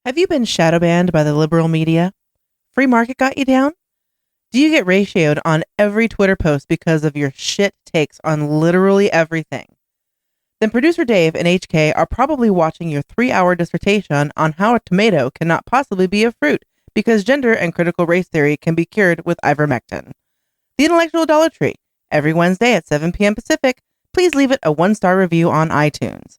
Have you been shadow banned by the liberal media? Free market got you down? Do you get ratioed on every Twitter post because of your shit takes on literally everything? Then producer Dave and HK are probably watching your 3-hour dissertation on how a tomato cannot possibly be a fruit because gender and critical race theory can be cured with ivermectin. The Intellectual Dollar Tree, every Wednesday at 7 p.m. Pacific. Please leave it a 1-star review on iTunes.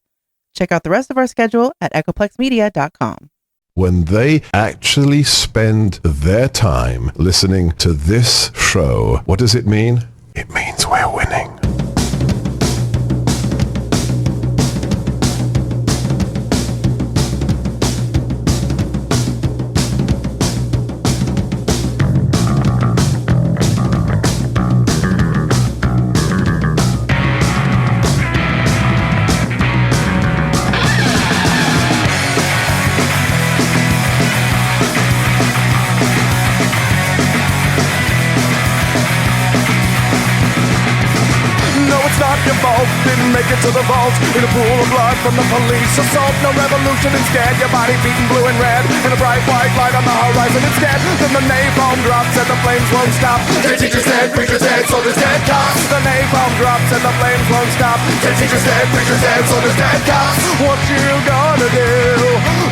Check out the rest of our schedule at echoplexmedia.com. When they actually spend their time listening to this show, what does it mean? It means we're winning. Didn't make it to the vault in a pool of blood from the police assault. No revolution, instead your body beaten blue and red in a bright white light on the horizon instead. Then the napalm drops and the flames won't stop. The teacher's dead, preacher's dead, soldiers dead, cops. The napalm drops and the flames won't stop. The teacher's dead, preacher's dead, soldiers dead, cops. What you gonna do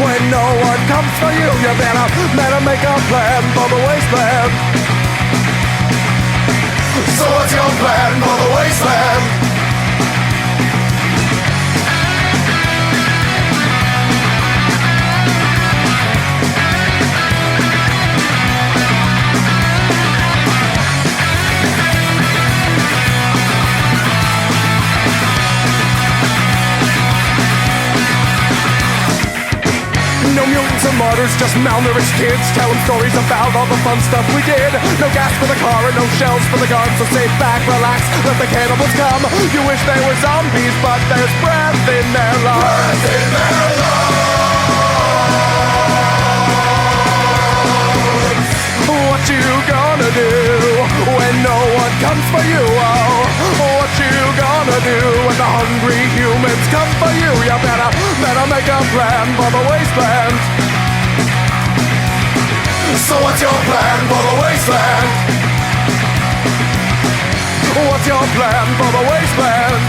when no one comes for you? You better make a plan for the wasteland. So what's your plan for the wasteland? No mutants or martyrs, just malnourished kids telling stories about all the fun stuff we did. No gas for the car and no shells for the gun, so sit back, relax, let the cannibals come. You wish they were zombies, but there's breath in their lungs. Breath in their lungs. What you gonna do when no one comes for you? Oh, what you gonna do when the hungry humans come for you? You better make a plan for the wasteland. So what's your plan for the wasteland? What's your plan for the wasteland?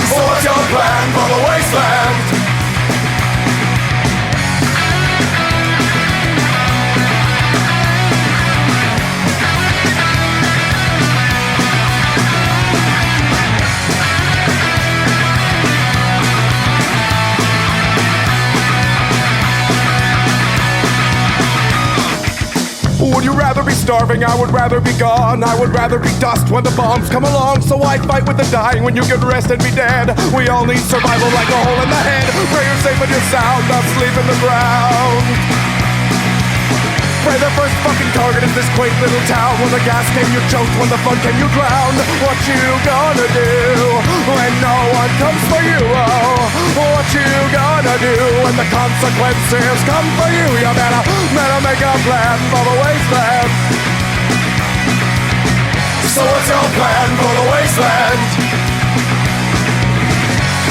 So what's your plan for the wasteland? Would you rather be starving? I would rather be gone. I would rather be dust when the bombs come along. So I fight with the dying when you can rest and be dead. We all need survival like a hole in the head. Pray you're safe and you're sound, not sleep in the ground. Pray the first fucking target is this quaint little town. When the gas came you choked, when the fun came you drowned. What you gonna do when no one comes for you? Oh, what you gonna do when the consequences come for you? You better make a plan for the wasteland. So what's your plan for the wasteland?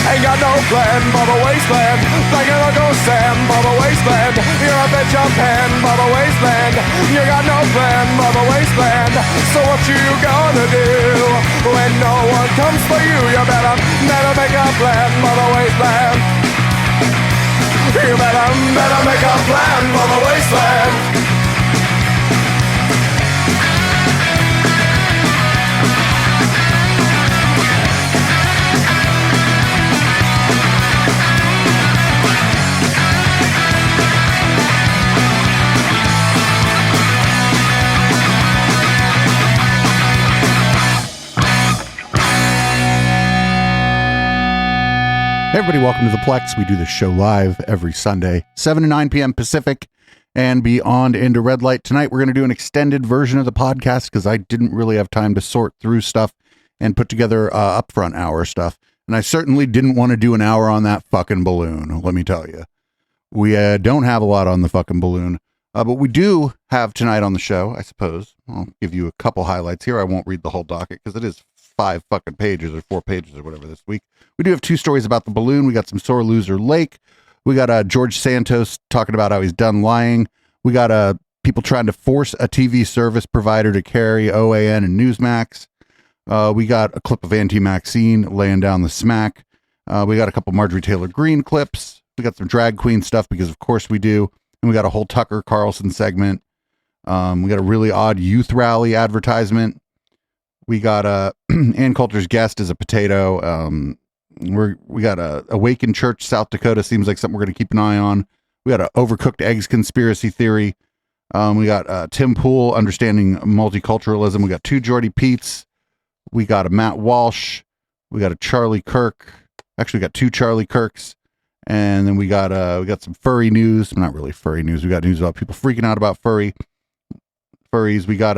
Ain't got no plan for the wasteland. Thinking Uncle Sam for the wasteland. You're a bitch of pen for the wasteland. You got no plan for the wasteland. So what you gonna do when no one comes for you? You better make a plan for the wasteland. You better make a plan for the wasteland. Hey everybody, welcome to the Plex. We do this show live every Sunday, 7 to 9 p.m. Pacific and beyond into red light. Tonight we're going to do an extended version of the podcast because I didn't really have time to sort through stuff and put together upfront hour stuff. And I certainly didn't want to do an hour on that fucking balloon, let me tell you. We don't have a lot on the fucking balloon, but we do have tonight on the show, I suppose. I'll give you a couple highlights here. I won't read the whole docket because it is 5 fucking pages or 4 pages or whatever this week. We do have 2 stories about the balloon. We got some Sore Loser Lake. We got George Santos talking about how he's done lying. We got people trying to force a TV service provider to carry OAN and Newsmax. We got a clip of Auntie Maxine laying down the smack. We got a couple Marjorie Taylor Greene clips. We got some drag queen stuff because of course we do. And we got a whole Tucker Carlson segment. We got a really odd youth rally advertisement. We got Ann Coulter's guest as a potato. We got a Awakened Church, South Dakota. Seems like something we're going to keep an eye on. We got a overcooked eggs conspiracy theory. We got Tim Pool, understanding multiculturalism. We got two Jordy Peets. We got a Matt Walsh. We got a Charlie Kirk. Actually, we got two Charlie Kirks. And then we got some furry news. Not really furry news. We got news about people freaking out about furries. We got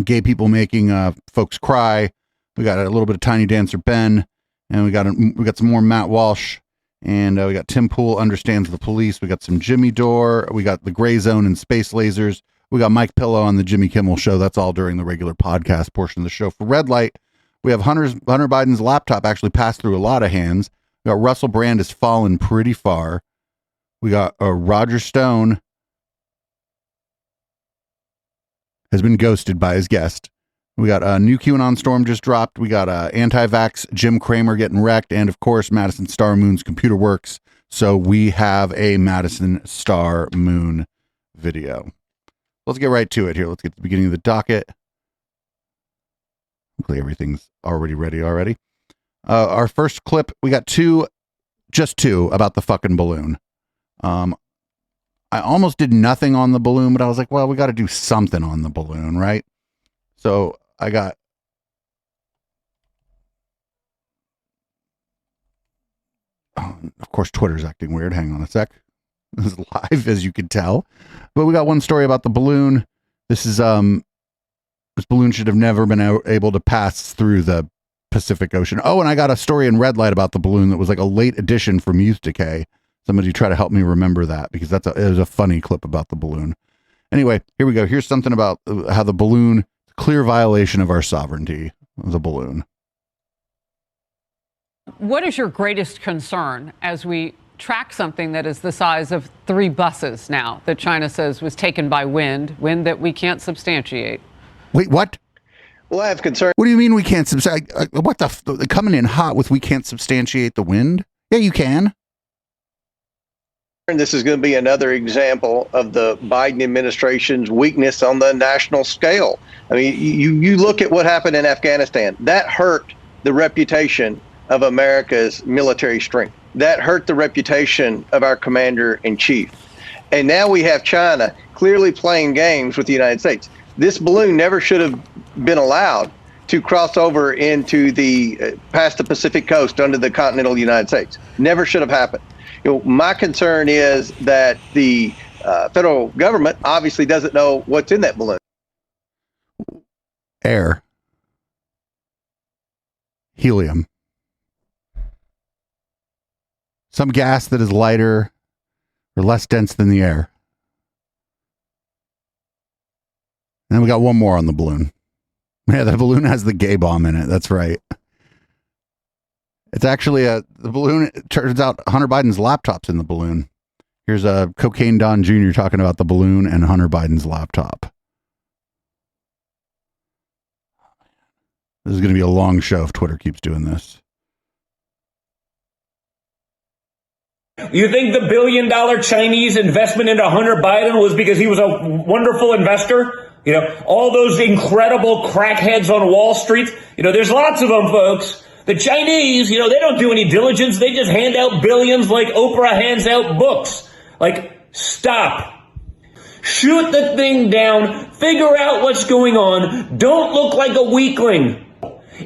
gay people making folks cry. We got a little bit of Tiny Dancer Ben, and we got some more Matt Walsh, and we got Tim Pool understands the police. We got some Jimmy Dore. We got the Gray Zone and Space Lasers. We got Mike Pillow on the Jimmy Kimmel Show. That's all during the regular podcast portion of the show. For Red Light, we have Hunter Biden's laptop actually passed through a lot of hands. We got Russell Brand has fallen pretty far. We got Roger Stone has been ghosted by his guest. We got a new QAnon storm just dropped. We got anti-vax Jim Cramer getting wrecked. And of course, Madison Star Moon's computer works. So we have a Madison Star Moon video. Let's get right to it here. Let's get to the beginning of the docket. Hopefully everything's already ready already. Our first clip, we got just two about the fucking balloon. I almost did nothing on the balloon, but I was like, well, we got to do something on the balloon, right? So I got of course, Twitter's acting weird. Hang on a sec. This is live, as you can tell. But we got one story about the balloon. This balloon should have never been able to pass through the Pacific Ocean. Oh, and I got a story in Red Light about the balloon that was like a late addition from Youth Decay. Somebody try to help me remember that, because it was a funny clip about the balloon. Anyway, here we go. Here's something about how the balloon, clear violation of our sovereignty, the balloon. What is your greatest concern as we track something that is the size of 3 buses now that China says was taken by wind that we can't substantiate? Wait, what? Well, I have concern. What do you mean we can't substantiate? What the coming in hot with we can't substantiate the wind? Yeah, you can. This is going to be another example of the Biden administration's weakness on the national scale. I mean, you look at what happened in Afghanistan. That hurt the reputation of America's military strength. That hurt the reputation of our commander-in-chief. And now we have China clearly playing games with the United States. This balloon never should have been allowed to cross over into past the Pacific coast under the continental United States. Never should have happened. My concern is that the federal government obviously doesn't know what's in that balloon. Air. Helium. Some gas that is lighter or less dense than the air. And then we got one more on the balloon. Yeah, the balloon has the gay bomb in it. That's right. It's actually the balloon. It turns out Hunter Biden's laptop's in the balloon. Here's a Cocaine Don Jr. talking about the balloon and Hunter Biden's laptop. This is going to be a long show if Twitter keeps doing this. You think the $1 billion Chinese investment into Hunter Biden was because he was a wonderful investor? You know, all those incredible crackheads on Wall Street. You know, there's lots of them, folks. The Chinese, you know, they don't do any diligence. They just hand out billions like Oprah hands out books. Like, stop. Shoot the thing down. Figure out what's going on. Don't look like a weakling.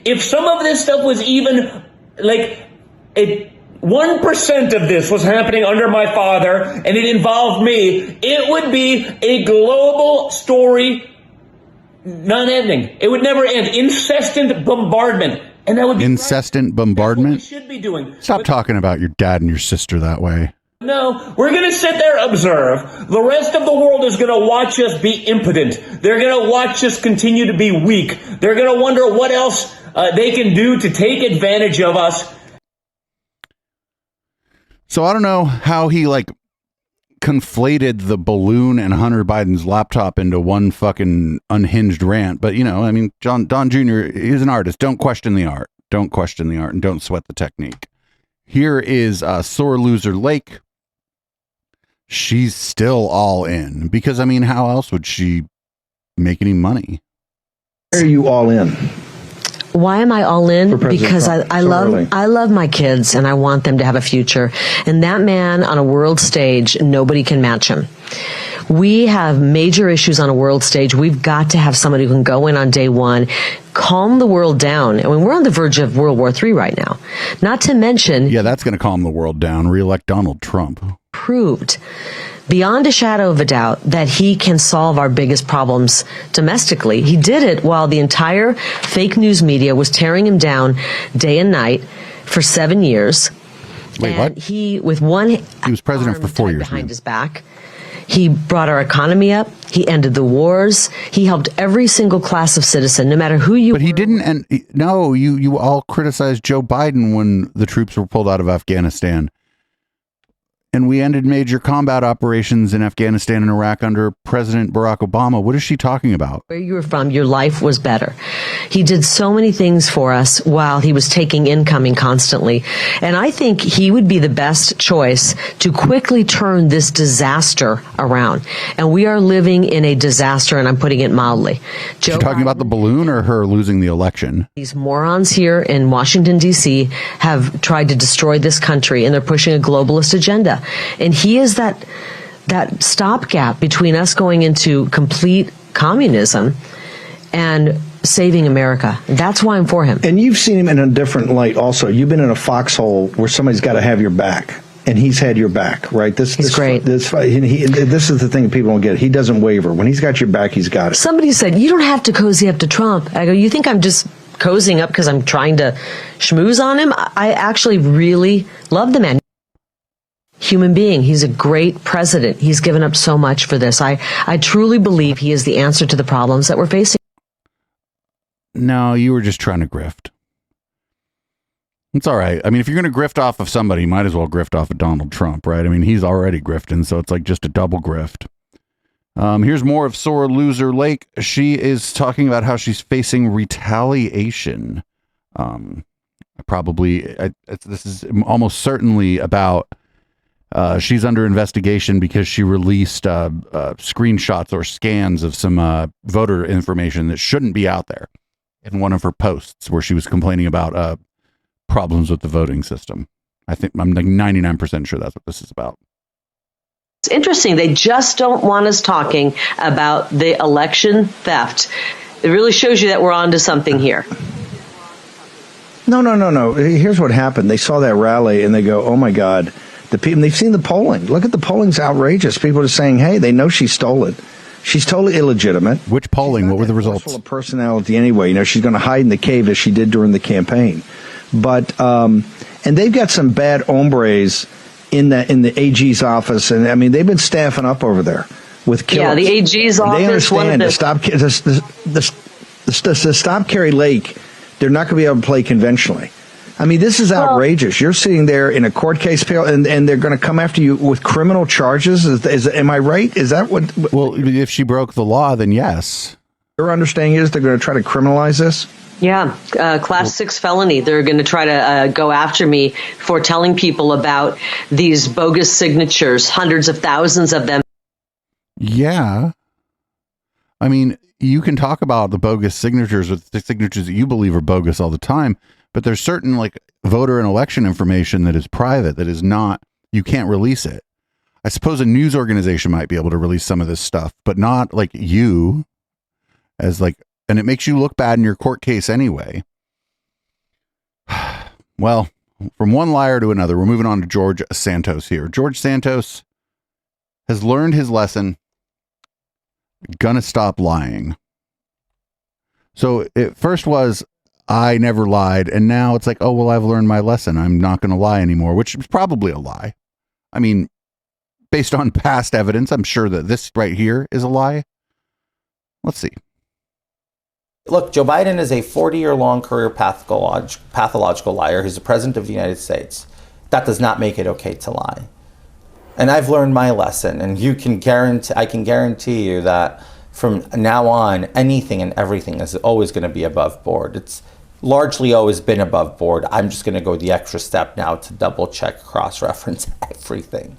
If some of this stuff was even like 1% of this was happening under my father and it involved me, it would be a global story, non-ending. It would never end. Incessant bombardment. And that would be incessant bombardment. That's what we should be doing. Stop talking about your dad and your sister that way. No, we're going to sit there, observe. The rest of the world is going to watch us be impotent. They're going to watch us continue to be weak. They're going to wonder what else they can do to take advantage of us. So I don't know how he like conflated the balloon and Hunter Biden's laptop into one fucking unhinged rant. But, you know, I mean, Don Jr. is an artist. Don't question the art. Don't question the art and don't sweat the technique. Here is Sore Loser Lake. She's still all in because, I mean, how else would she make any money? Why are you all in? Why am I all in? Because Trump? I love my kids and I want them to have a future. And that man on a world stage, nobody can match him. We have major issues on a world stage. We've got to have somebody who can go in on day one, calm the world down. I mean, we're on the verge of World War III right now. Not to mention... Yeah, that's going to calm the world down. Re-elect Donald Trump. Proved beyond a shadow of a doubt that he can solve our biggest problems domestically. He did it while the entire fake news media was tearing him down day and night for 7 years. Wait, and what? He was president for 4 years behind his back. He brought our economy up. He ended the wars. He helped every single class of citizen, no matter who you were. But he didn't. And no, you all criticized Joe Biden when the troops were pulled out of Afghanistan. And we ended major combat operations in Afghanistan and Iraq under President Barack Obama. What is she talking about? Where you were from, your life was better. He did so many things for us while he was taking incoming constantly. And I think he would be the best choice to quickly turn this disaster around. And we are living in a disaster, and I'm putting it mildly. Joe talking about the balloon or her losing the election? These morons here in Washington, D.C. have tried to destroy this country, and they're pushing a globalist agenda. And he is that stopgap between us going into complete communism and saving America. That's why I'm for him. And you've seen him in a different light also. You've been in a foxhole where somebody's got to have your back. And he's had your back, right? He's great. This is the thing people don't get. He doesn't waver. When he's got your back, he's got it. Somebody said, you don't have to cozy up to Trump. I go, you think I'm just cozying up because I'm trying to schmooze on him? I actually really love the man. Human being. He's a great president. He's given up so much for this. I truly believe he is the answer to the problems that we're facing. No, you were just trying to grift. It's all right. I mean, if you're going to grift off of somebody, you might as well grift off of Donald Trump, right? I mean, he's already grifting, so it's like just a double grift. Here's more of Sore Loser Lake. She is talking about how she's facing retaliation. This is almost certainly about she's under investigation because she released screenshots or scans of some voter information that shouldn't be out there in one of her posts where she was complaining about problems with the voting system. I'm like 99% sure that's what this is about. It's interesting. They just don't want us talking about the election theft. It really shows you that we're onto something here. No. Here's what happened. They saw that rally and they go, oh my God. The people, they've seen the polling. Look at the polling's outrageous. People are saying, hey, they know she stole it. She's totally illegitimate. Which polling? What were the results? Full of personality anyway. You know, she's going to hide in the cave as she did during the campaign. But and they've got some bad hombres in the AG's office, and I mean they've been staffing up over there with killers. Yeah, the AG's office. They understand to stop Carrie Lake. They're not going to be able to play conventionally. I mean, this is outrageous. You're sitting there in a court case, and they're going to come after you with criminal charges. Am I right? Is that what? Well, if she broke the law, then yes. Your understanding is they're going to try to criminalize this? Yeah, class 6 felony. They're going to try to go after me for telling people about these bogus signatures, hundreds of thousands of them. Yeah. I mean, you can talk about the bogus signatures or the signatures that you believe are bogus all the time, but there's certain like voter and election information that is private, that is not, you can't release it. I suppose a news organization might be able to release some of this stuff, but not like you as like, and it makes you look bad in your court case anyway. Well, from one liar to another, we're moving on to George Santos here. George Santos has learned his lesson. Gonna stop lying. So it first was, I never lied. And now it's like, oh, well, I've learned my lesson. I'm not going to lie anymore, which is probably a lie. I mean, based on past evidence, I'm sure that this right here is a lie. Let's see. Look, Joe Biden is a 40-year-long career pathological liar. He's the president of the United States. that does not make it okay to lie. And I've learned my lesson, and I can guarantee you that from now on, anything and everything is always going to be above board. It's largely always been above board. I'm just going to go the extra step now to double check, cross-reference everything.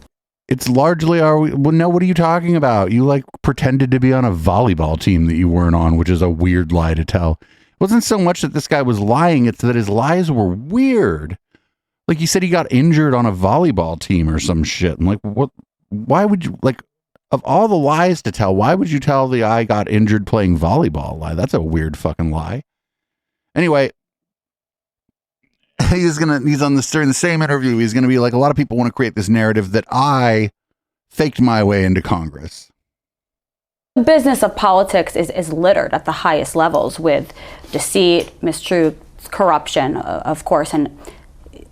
It's largely no, what are you talking about? You like pretended to be on a volleyball team that you weren't on, which is a weird lie to tell. It wasn't so much that this guy was lying, it's that his lies were weird. Like, he said he got injured on a volleyball team or some shit. And like, what? Why would you, like, of all the lies to tell, why would you tell the I got injured playing volleyball lie? That's a weird fucking lie. Anyway, he's on this during the same interview. He's going to be like, a lot of people want to create this narrative that I faked my way into Congress. The business of politics is littered at the highest levels with deceit, mistruth, corruption, of course, and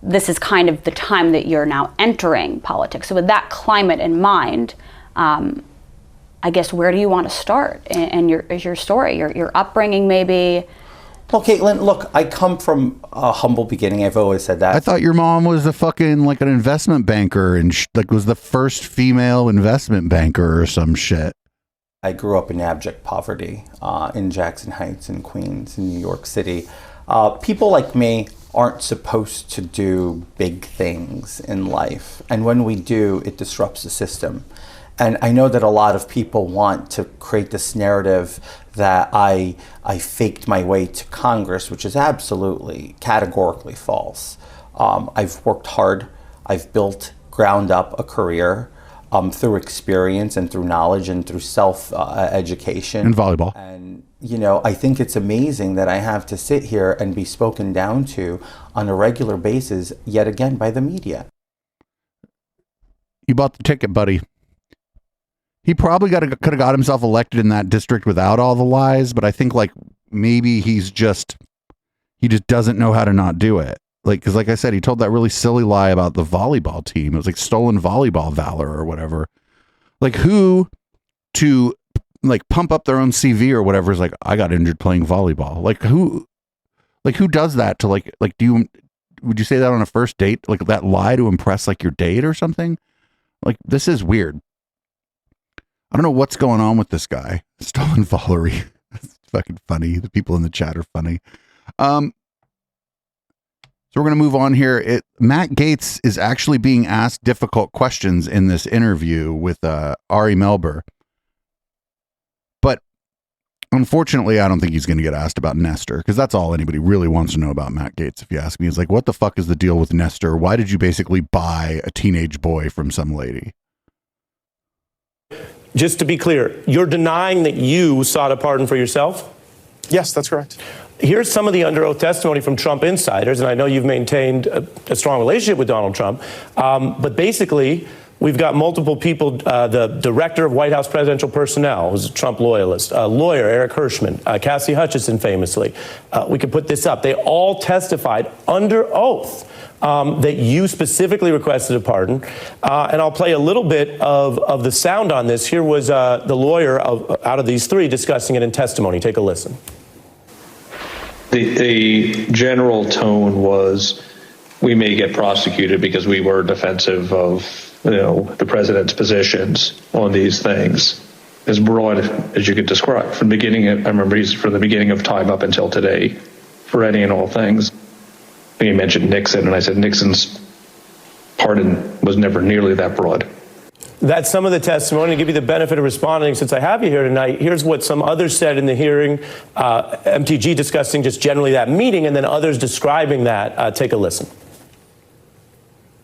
this is kind of the time that you're now entering politics. So with that climate in mind, I guess, where do you want to start in your story, your upbringing maybe? Well, Caitlin, look, I come from a humble beginning. I've always said that. I thought your mom was a fucking, like, an investment banker and was the first female investment banker or some shit. I grew up in abject poverty in Jackson Heights in Queens in New York City. People like me aren't supposed to do big things in life. And when we do, it disrupts the system. And I know that a lot of people want to create this narrative that I faked my way to Congress, which is absolutely, categorically false. I've worked hard. I've built ground up a career through experience and through knowledge and through self-education. And volleyball. And, you know, I think it's amazing that I have to sit here and be spoken down to on a regular basis, yet again, by the media. You bought the ticket, buddy. He probably could have got himself elected in that district without all the lies, but I think, like, maybe he just doesn't know how to not do it. Like, because like I said, he told that really silly lie about the volleyball team. It was like stolen volleyball valor or whatever. Like, who to, like, pump up their own CV or whatever is like, I got injured playing volleyball. Like, who does that to, like, would you say that on a first date? Like, that lie to impress, like, your date or something? Like, this is weird. I don't know what's going on with this guy. Stolen Valerie. It's fucking funny. The people in the chat are funny. So we're going to move on here. Matt Gaetz is actually being asked difficult questions in this interview with Ari Melber. But unfortunately, I don't think he's going to get asked about Nestor, because that's all anybody really wants to know about Matt Gaetz. If you ask me, it's like, what the fuck is the deal with Nestor? Why did you basically buy a teenage boy from some lady? Just to be clear, you're denying that you sought a pardon for yourself? Yes, that's correct. Here's some of the under oath testimony from Trump insiders, and I know you've maintained a strong relationship with Donald Trump, but basically, we've got multiple people. The director of White House presidential personnel was a Trump loyalist, lawyer Eric Hirschman, Cassie Hutchinson famously. We could put this up. They all testified under oath that you specifically requested a pardon. And I'll play a little bit of the sound on this. Here was the lawyer out of these three discussing it in testimony. Take a listen. The general tone was, we may get prosecuted because we were defensive of, the president's positions on these things. As broad as you could describe. From the beginning, I remember from the beginning of time up until today, for any and all things. You mentioned Nixon, and I said Nixon's pardon was never nearly that broad. That's some of the testimony. To give you the benefit of responding, since I have you here tonight, here's what some others said in the hearing. MTG discussing just generally that meeting, and then others describing that. Take a listen.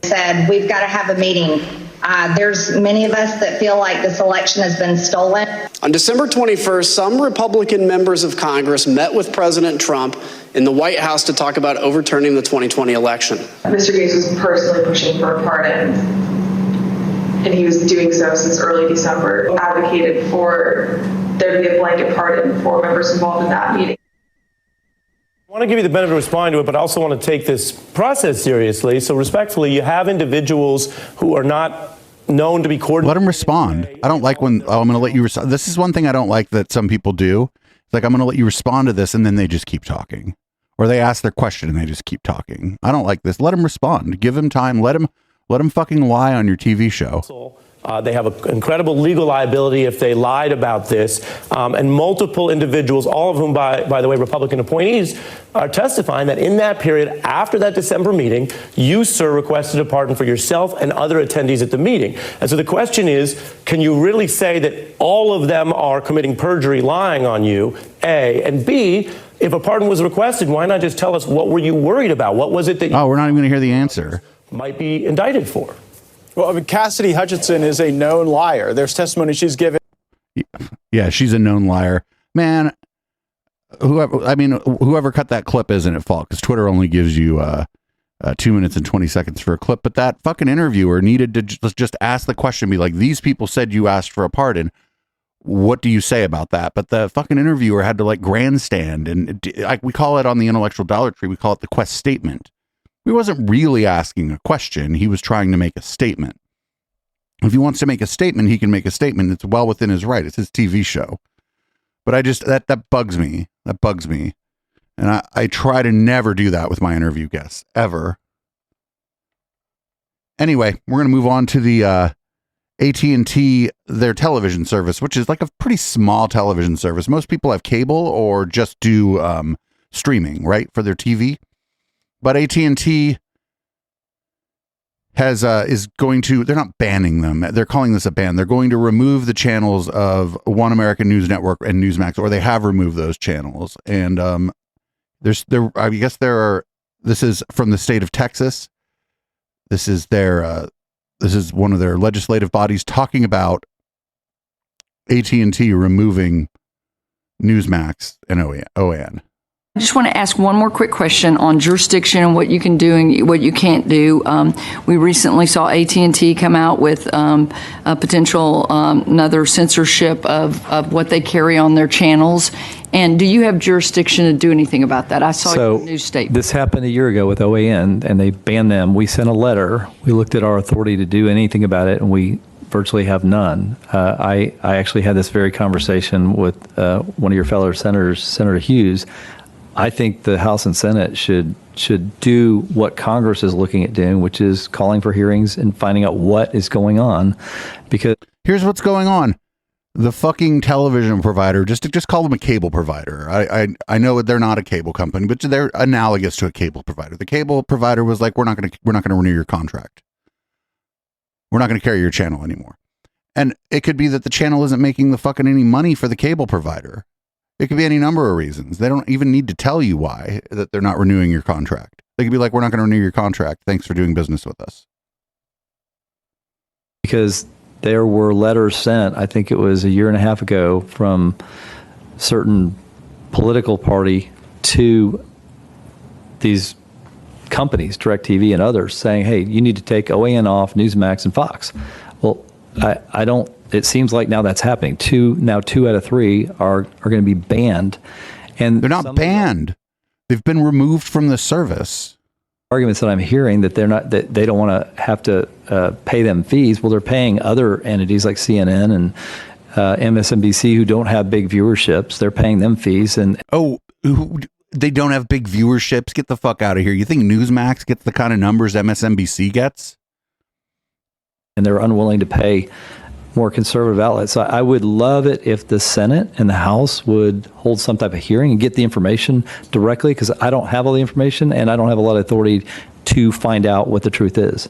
Said we've got to have a meeting. There's many of us that feel like this election has been stolen. On December 21st, some Republican members of Congress met with President Trump in the White House to talk about overturning the 2020 election. Mr. Gaetz was personally pushing for a pardon, and he was doing so since early December, advocated for there to be a blanket pardon for members involved in that meeting. I want to give you the benefit of responding to it, but I also want to take this process seriously. So respectfully, you have individuals who are not known to be coordinated. Let them respond. I don't like when, I'm going to let you respond. This is one thing I don't like that some people do. It's like, I'm going to let you respond to this, and then they just keep talking. or they ask their question and they just keep talking. I don't like this. Let them respond. Give them time. Let them fucking lie on your TV show. They have an incredible legal liability if they lied about this. And multiple individuals, all of whom, by the way, Republican appointees, are testifying that in that period, after that December meeting, you, sir, requested a pardon for yourself and other attendees at the meeting. And so the question is, can you really say that all of them are committing perjury, lying on you, A? And B, if a pardon was requested, why not just tell us what were you worried about? What was it that we're not even going to hear the answer. Might be indicted for? Well, I mean, Cassidy Hutchinson is a known liar. There's testimony she's given. Yeah, she's a known liar. Man, whoever cut that clip isn't at fault, because Twitter only gives you 2 minutes and 20 seconds for a clip. But that fucking interviewer needed to just ask the question, be like, these people said you asked for a pardon. What do you say about that? But the fucking interviewer had to like grandstand, and we call it on the intellectual dollar tree, we call it the quest statement. He wasn't really asking a question. He was trying to make a statement. If he wants to make a statement, he can make a statement. It's well within his right. It's his TV show. But I just, that bugs me. That bugs me. And I try to never do that with my interview guests, ever. Anyway, we're going to move on to the AT&T, their television service, which is like a pretty small television service. Most people have cable or just do streaming, right, for their TV. But AT&T is going to, they're not banning them. They're calling this a ban. They're going to remove the channels of One American News Network and Newsmax, or they have removed those channels. And this is from the state of Texas. This is one of their legislative bodies talking about AT&T removing Newsmax and OAN. I just want to ask one more quick question on jurisdiction and what you can do and what you can't do. We recently saw AT&T come out with a potential another censorship of what they carry on their channels. And do you have jurisdiction to do anything about that? I saw your news statement. This happened a year ago with OAN, and they banned them. We sent a letter. We looked at our authority to do anything about it, and we virtually have none. I actually had this very conversation with one of your fellow senators, Senator Hughes. I think the House and Senate should do what Congress is looking at doing, which is calling for hearings and finding out what is going on. Because here's what's going on. The fucking television provider, just call them a cable provider. I know they're not a cable company, but they're analogous to a cable provider. The cable provider was like, we're not going to renew your contract. We're not going to carry your channel anymore. And it could be that the channel isn't making the fucking any money for the cable provider. It could be any number of reasons. They don't even need to tell you why that they're not renewing your contract. They could be like, we're not going to renew your contract. Thanks for doing business with us. Because there were letters sent, I think it was a year and a half ago, from certain political party to these companies, DirecTV and others, saying, hey, you need to take OAN off, Newsmax and Fox. Well, I don't, it seems like now that's happening. Two out of three are going to be banned. And they're not banned. They've been removed from the service. Arguments that I'm hearing that they're not, that they don't want to have to pay them fees. Well, they're paying other entities like CNN and MSNBC who don't have big viewerships. They're paying them fees. And they don't have big viewerships. Get the fuck out of here. You think Newsmax gets the kind of numbers MSNBC gets? And they're unwilling to pay more conservative outlets. So I would love it if the Senate and the House would hold some type of hearing and get the information directly, because I don't have all the information and I don't have a lot of authority to find out what the truth is.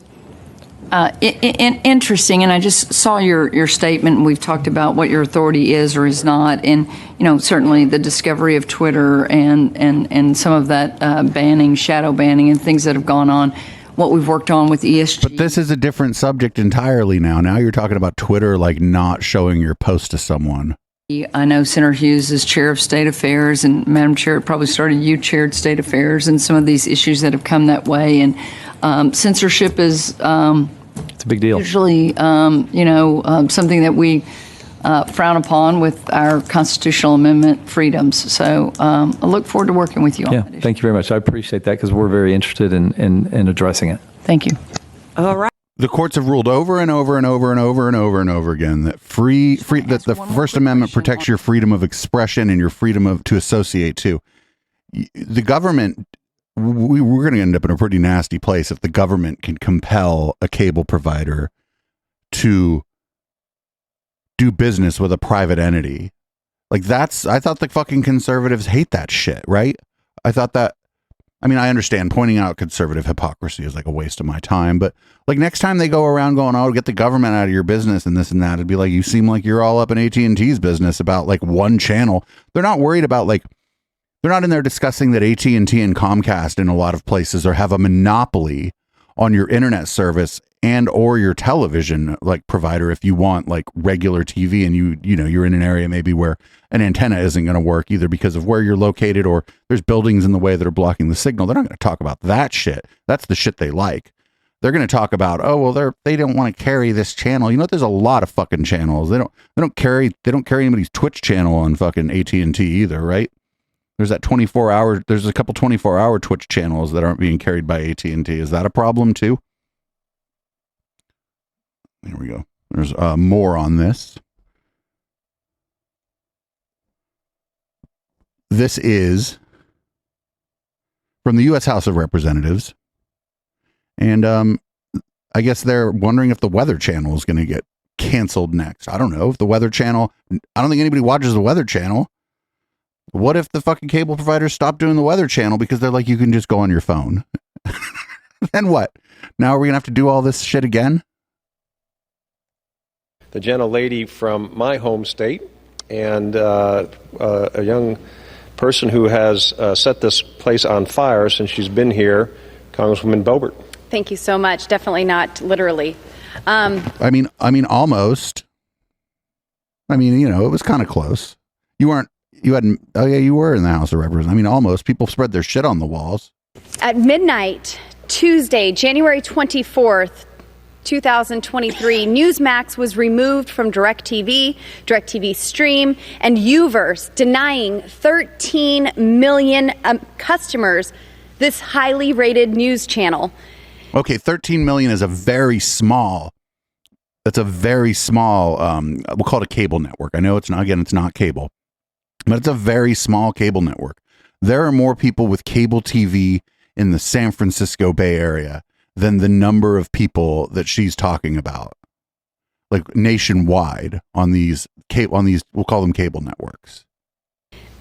Interesting, and I just saw your statement, and we've talked about what your authority is or is not, and certainly the discovery of Twitter and some of that banning, shadow banning, and things that have gone on. What we've worked on with ESG. But this is a different subject entirely now. Now you're talking about Twitter like not showing your post to someone. I know Senator Hughes is chair of State Affairs, and Madam Chair, it probably started you chaired State Affairs, and some of these issues that have come that way. And censorship is it's a big deal. Usually, something that we frown upon with our constitutional amendment freedoms. So I look forward to working with you on that issue. Thank you very much. I appreciate that, because we're very interested in addressing it. Thank you. All right. The courts have ruled over and over and over and over and over and over again that that the First Amendment protects your freedom of expression and your freedom to associate too. the government, we're going to end up in a pretty nasty place if the government can compel a cable provider to do business with a private entity. Like I thought the fucking conservatives hate that shit, right? I thought that, I mean, I understand pointing out conservative hypocrisy is like a waste of my time, but like next time they go around going, oh, get the government out of your business and this and that, it'd be like, you seem like you're all up in AT&T's business about like one channel. They're not worried about like, they're not in there discussing that AT&T and Comcast in a lot of places have a monopoly on your internet service and or your television like provider if you want like regular TV and you're in an area maybe where an antenna isn't going to work either because of where you're located or there's buildings in the way that are blocking the signal. They're not going to talk about that shit. That's the shit they like. They're going to talk about, oh well, they don't want to carry this channel. You know what? There's a lot of fucking channels. They don't carry anybody's Twitch channel on fucking AT&T either, right? There's that 24-hour. There's a couple 24-hour Twitch channels that aren't being carried by AT&T. Is that a problem too? There we go. There's more on this. This is from the U.S. House of Representatives. And I guess they're wondering if the Weather Channel is going to get canceled next. I don't know. If the Weather Channel, I don't think anybody watches the Weather Channel. What if the fucking cable providers stop doing the Weather Channel because they're like, you can just go on your phone? Then what? Now are we going to have to do all this shit again? The gentlelady from my home state and a young person who has set this place on fire since she's been here, Congresswoman Boebert. Thank you so much. Definitely not literally. I mean, almost. I mean, it was kind of close. You were in the House of Representatives. I mean, almost. People spread their shit on the walls. At midnight, Tuesday, January 24th, 2023, Newsmax was removed from DirecTV Stream, and Uverse, denying 13 million customers this highly rated news channel. Okay, 13 million is that's a very small, we'll call it a cable network. I know it's not cable, but it's a very small cable network. There are more people with cable TV in the San Francisco Bay Area than the number of people that she's talking about, like nationwide on these, we'll call them cable networks.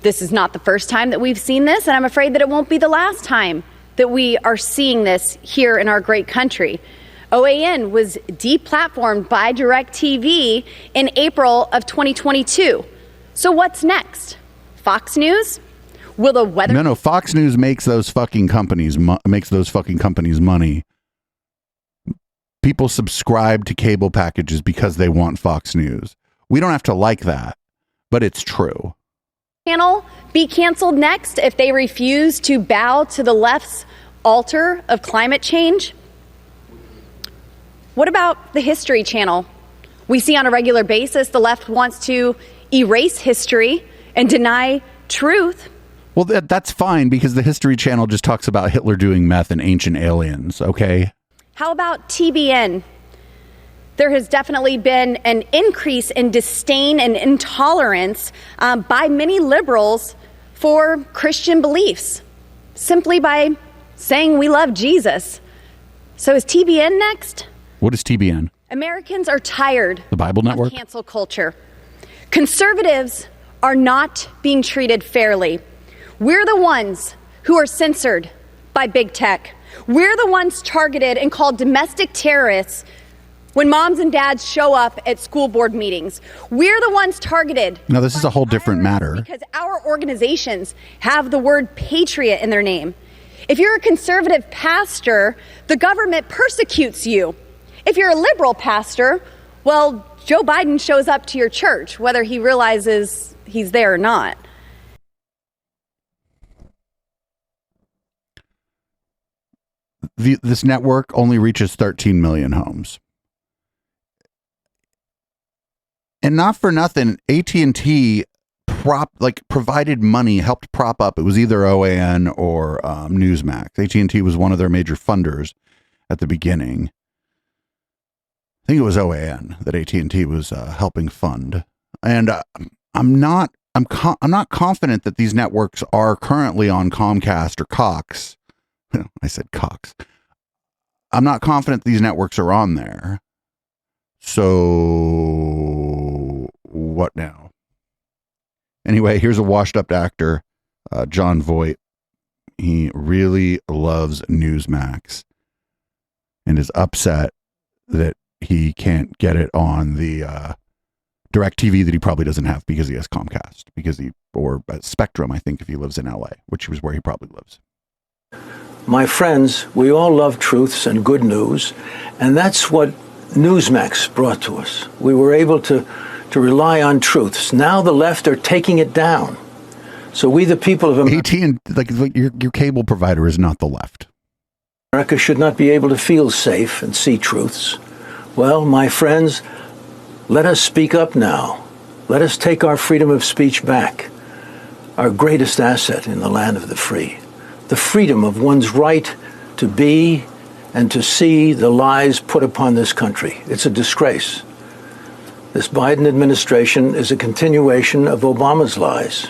This is not the first time that we've seen this, and I'm afraid that it won't be the last time that we are seeing this here in our great country. OAN was deplatformed by DirecTV in April of 2022. So what's next? Fox News? Will the weather? No. Fox News makes those fucking companies money. People subscribe to cable packages because they want Fox News. We don't have to like that, but it's true. Channel be canceled next if they refuse to bow to the left's altar of climate change? What about the History Channel? We see on a regular basis the left wants to erase history and deny truth. Well, that's fine because the History Channel just talks about Hitler doing meth and ancient aliens, okay? How about TBN? There has definitely been an increase in disdain and intolerance by many liberals for Christian beliefs, simply by saying we love Jesus. So is TBN next? What is TBN? Americans are tired The Bible Network? of cancel culture. Conservatives are not being treated fairly. We're the ones who are censored by big tech. We're the ones targeted and called domestic terrorists when moms and dads show up at school board meetings. We're the ones targeted. No, this is a whole different matter. Because our organizations have the word patriot in their name. If you're a conservative pastor, the government persecutes you. If you're a liberal pastor, well, Joe Biden shows up to your church, whether he realizes he's there or not. This network only reaches 13 million homes. And not for nothing, AT&T provided money, helped prop up. It was either OAN or Newsmax. AT&T was one of their major funders at the beginning. I think it was OAN that AT&T was helping fund. And I I'm not confident that these networks are currently on Comcast or Cox. I said Cox. I'm not confident these networks are on there. So what now? Anyway, here's a washed-up actor, John Voight. He really loves Newsmax and is upset that he can't get it on the DirecTV that he probably doesn't have because he has Comcast, or Spectrum, I think, if he lives in LA, which is where he probably lives. My friends, we all love truths and good news, and that's what Newsmax brought to us. We were able to rely on truths. Now the left are taking it down. So we, the people of America, like your cable provider is not the left. America should not be able to feel safe and see truths. Well, my friends, let us speak up now. Let us take our freedom of speech back, our greatest asset in the land of the free. The freedom of one's right to be and to see the lies put upon this country. It's a disgrace. This Biden administration is a continuation of Obama's lies.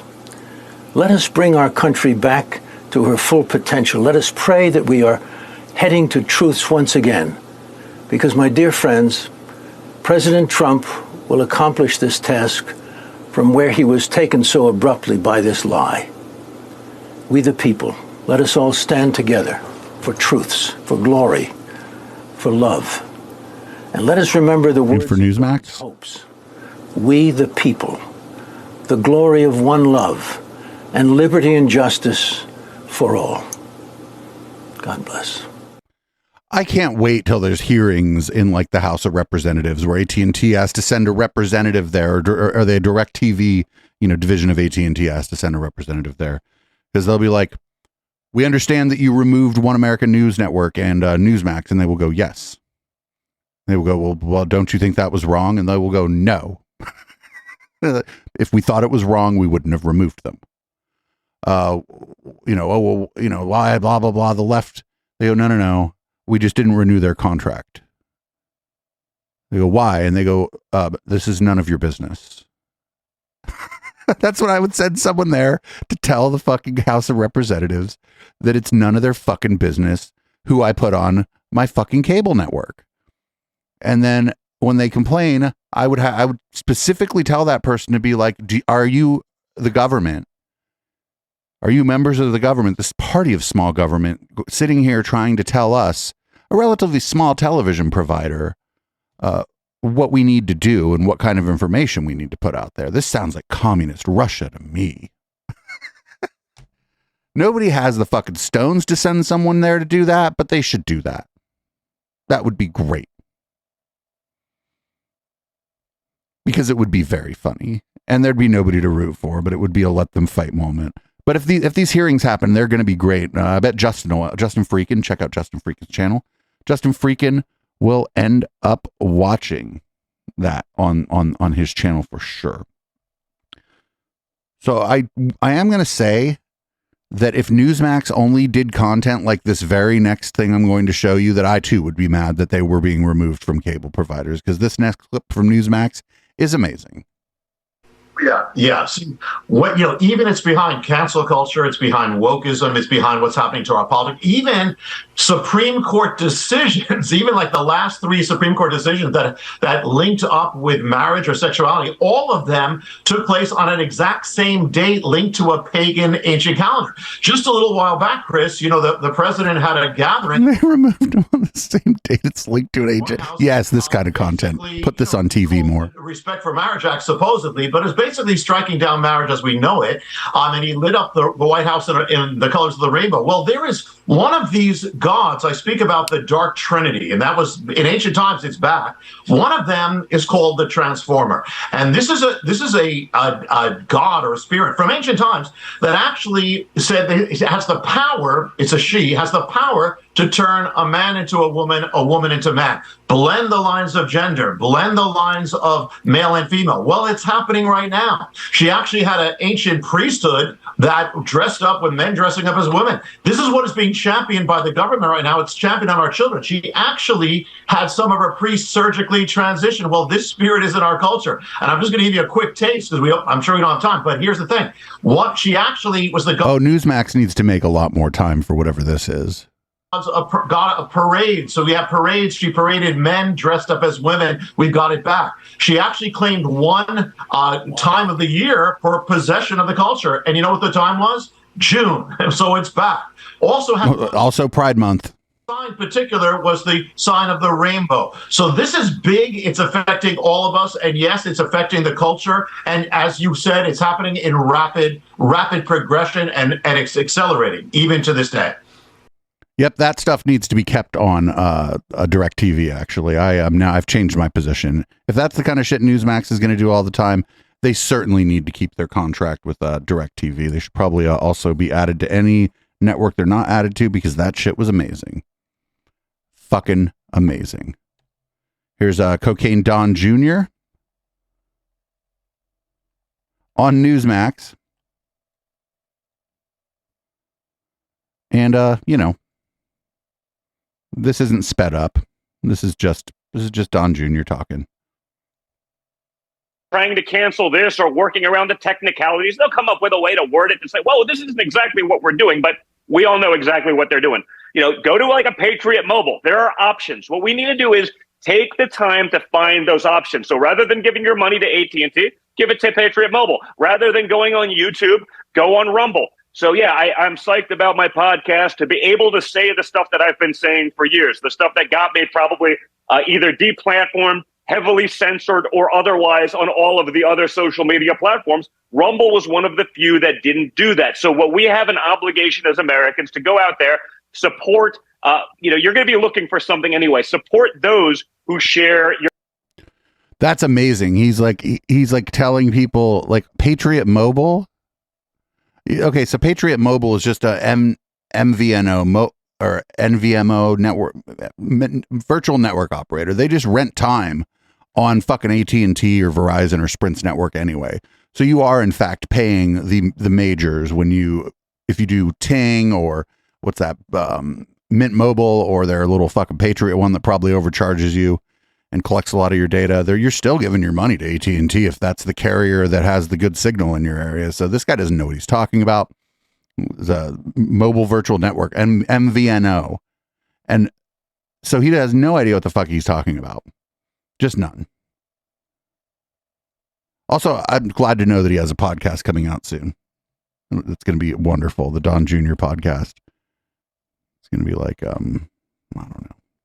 Let us bring our country back to her full potential. Let us pray that we are heading to truths once again. Because, my dear friends, President Trump will accomplish this task from where he was taken so abruptly by this lie. We the people, let us all stand together for truths, for glory, for love. And let us remember the words for Newsmax. Hopes. We the people, the glory of one love, and liberty and justice for all. God bless. I can't wait till there's hearings in like the House of Representatives where AT&T has to send a representative there, or the DirecTV, division of AT&T has to send a representative there, because they'll be like, we understand that you removed One American News Network and Newsmax, and they will go, yes. They will go, well, don't you think that was wrong? And they will go, no. If we thought it was wrong, we wouldn't have removed them. Why, blah, blah, blah, the left. They go, no. We just didn't renew their contract. They go, why? And they go, this is none of your business. That's what I would send someone there to tell the fucking House of Representatives, that it's none of their fucking business who I put on my fucking cable network. And then when they complain, I would specifically tell that person to be like, are you the government? Are you members of the government, this party of small government, sitting here trying to tell us, a relatively small television provider, what we need to do and what kind of information we need to put out there? This sounds like communist Russia to me. Nobody has the fucking stones to send someone there to do that, but they should do that. That would be great. Because it would be very funny, and there'd be nobody to root for, but it would be a let them fight moment. But if these hearings happen, they're going to be great. I bet Justin Freakin, check out Justin Freakin's channel. Justin Freakin will end up watching that on his channel for sure. So I am going to say that if Newsmax only did content like this very next thing I'm going to show you, that I too would be mad that they were being removed from cable providers, because this next clip from Newsmax is amazing. Yeah. Yes. Even it's behind cancel culture. It's behind wokeism. It's behind what's happening to our politics. Even Supreme Court decisions, even like the last 3 Supreme Court decisions that linked up with marriage or sexuality, all of them took place on an exact same date linked to a pagan ancient calendar. Just a little while back, Chris, the president had a gathering. They removed them on the same date. It's linked to an ancient. Yes, this kind of content. Put this on TV more. Respect for Marriage Act, supposedly, but it's basically striking down marriage as we know it. And he lit up the White House in the colors of the rainbow. Well, there is one of these gods. I speak about the Dark Trinity, and that was in ancient times. It's back. One of them is called the Transformer, and this is a god or a spirit from ancient times that actually said that it has the power. It's a she, has the power to turn a man into a woman into man. Blend the lines of gender, blend the lines of male and female. Well, it's happening right now. She actually had an ancient priesthood that dressed up with men dressing up as women. This is what is being championed by the government right now. It's championed on our children. She actually had some of her priests surgically transition. Well, this spirit is in our culture. And I'm just going to give you a quick taste because I'm sure we don't have time. But here's the thing. What she actually was the... Newsmax needs to make a lot more time for whatever this is. Got a parade. So we have parades. She paraded men dressed up as women. We got it back. She actually claimed one time of the year for possession of the culture. And you know what the time was? June. So it's back. Also Pride Month. Sign in particular was the sign of the rainbow. So this is big. It's affecting all of us. And yes, it's affecting the culture. And as you said, it's happening in rapid progression and it's accelerating even to this day. Yep, that stuff needs to be kept on a DirecTV, actually. I've changed my position. If that's the kind of shit Newsmax is going to do all the time, they certainly need to keep their contract with DirecTV. They should probably also be added to any network they're not added to, because that shit was amazing. Fucking amazing. Here's Cocaine Don Jr. on Newsmax. And, this isn't sped up. This is just Don Jr. talking. Trying to cancel this or working around the technicalities, they'll come up with a way to word it and say, well, this isn't exactly what we're doing, but we all know exactly what they're doing. Go to like a Patriot Mobile. There are options. What we need to do is take the time to find those options. So rather than giving your money to AT&T, give it to Patriot Mobile. Rather than going on YouTube, go on Rumble. So, yeah, I'm psyched about my podcast to be able to say the stuff that I've been saying for years, the stuff that got me probably either deplatformed, heavily censored, or otherwise on all of the other social media platforms. Rumble was one of the few that didn't do that. So what we have an obligation as Americans to go out there, support, you're going to be looking for something anyway. Support those who share your... That's amazing. He's like telling people, like, Patriot Mobile. Okay, so Patriot Mobile is just a MVNO or NVMO network, virtual network operator. They just rent time on fucking AT&T or Verizon or Sprint's network anyway. So you are in fact paying the majors if you do Ting or what's that, Mint Mobile, or their little fucking Patriot one that probably overcharges you and collects a lot of your data. You're still giving your money to AT&T if that's the carrier that has the good signal in your area. So this guy doesn't know what he's talking about. The mobile virtual network, MVNO. And so he has no idea what the fuck he's talking about. Just none. Also, I'm glad to know that he has a podcast coming out soon. It's going to be wonderful. The Don Jr. podcast. It's going to be like, I don't know.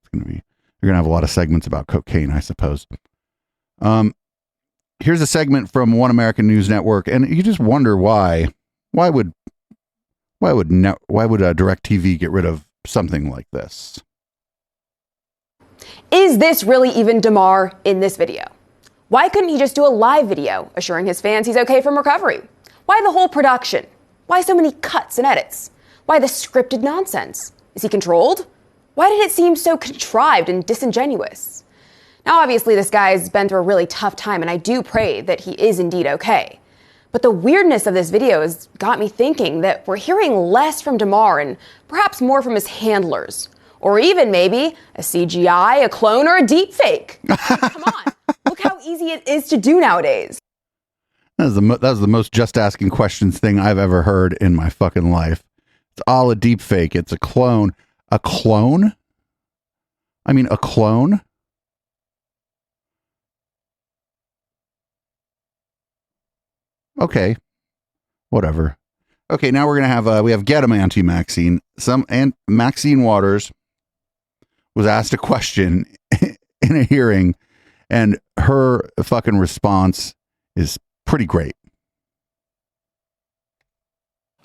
It's going to be, you're going to have a lot of segments about cocaine, I suppose. Here's a segment from One American News Network, and you just wonder why would DirecTV get rid of something like this? Is this really even DeMar in this video? Why couldn't he just do a live video assuring his fans he's okay from recovery? Why the whole production? Why so many cuts and edits? Why the scripted nonsense? Is he controlled? Why did it seem so contrived and disingenuous? Now, obviously, this guy's been through a really tough time, and I do pray that he is indeed okay. But the weirdness of this video has got me thinking that we're hearing less from DeMar and perhaps more from his handlers. Or even maybe a CGI, a clone, or a deep fake. Come on, look how easy it is to do nowadays. That was the most just asking questions thing I've ever heard in my fucking life. It's all a deep fake. It's a clone. A clone? I mean, a clone? Okay. Whatever. Okay, now we're going to have, we have Getamanti Maxine. Maxine Waters was asked a question in a hearing, and her fucking response is pretty great.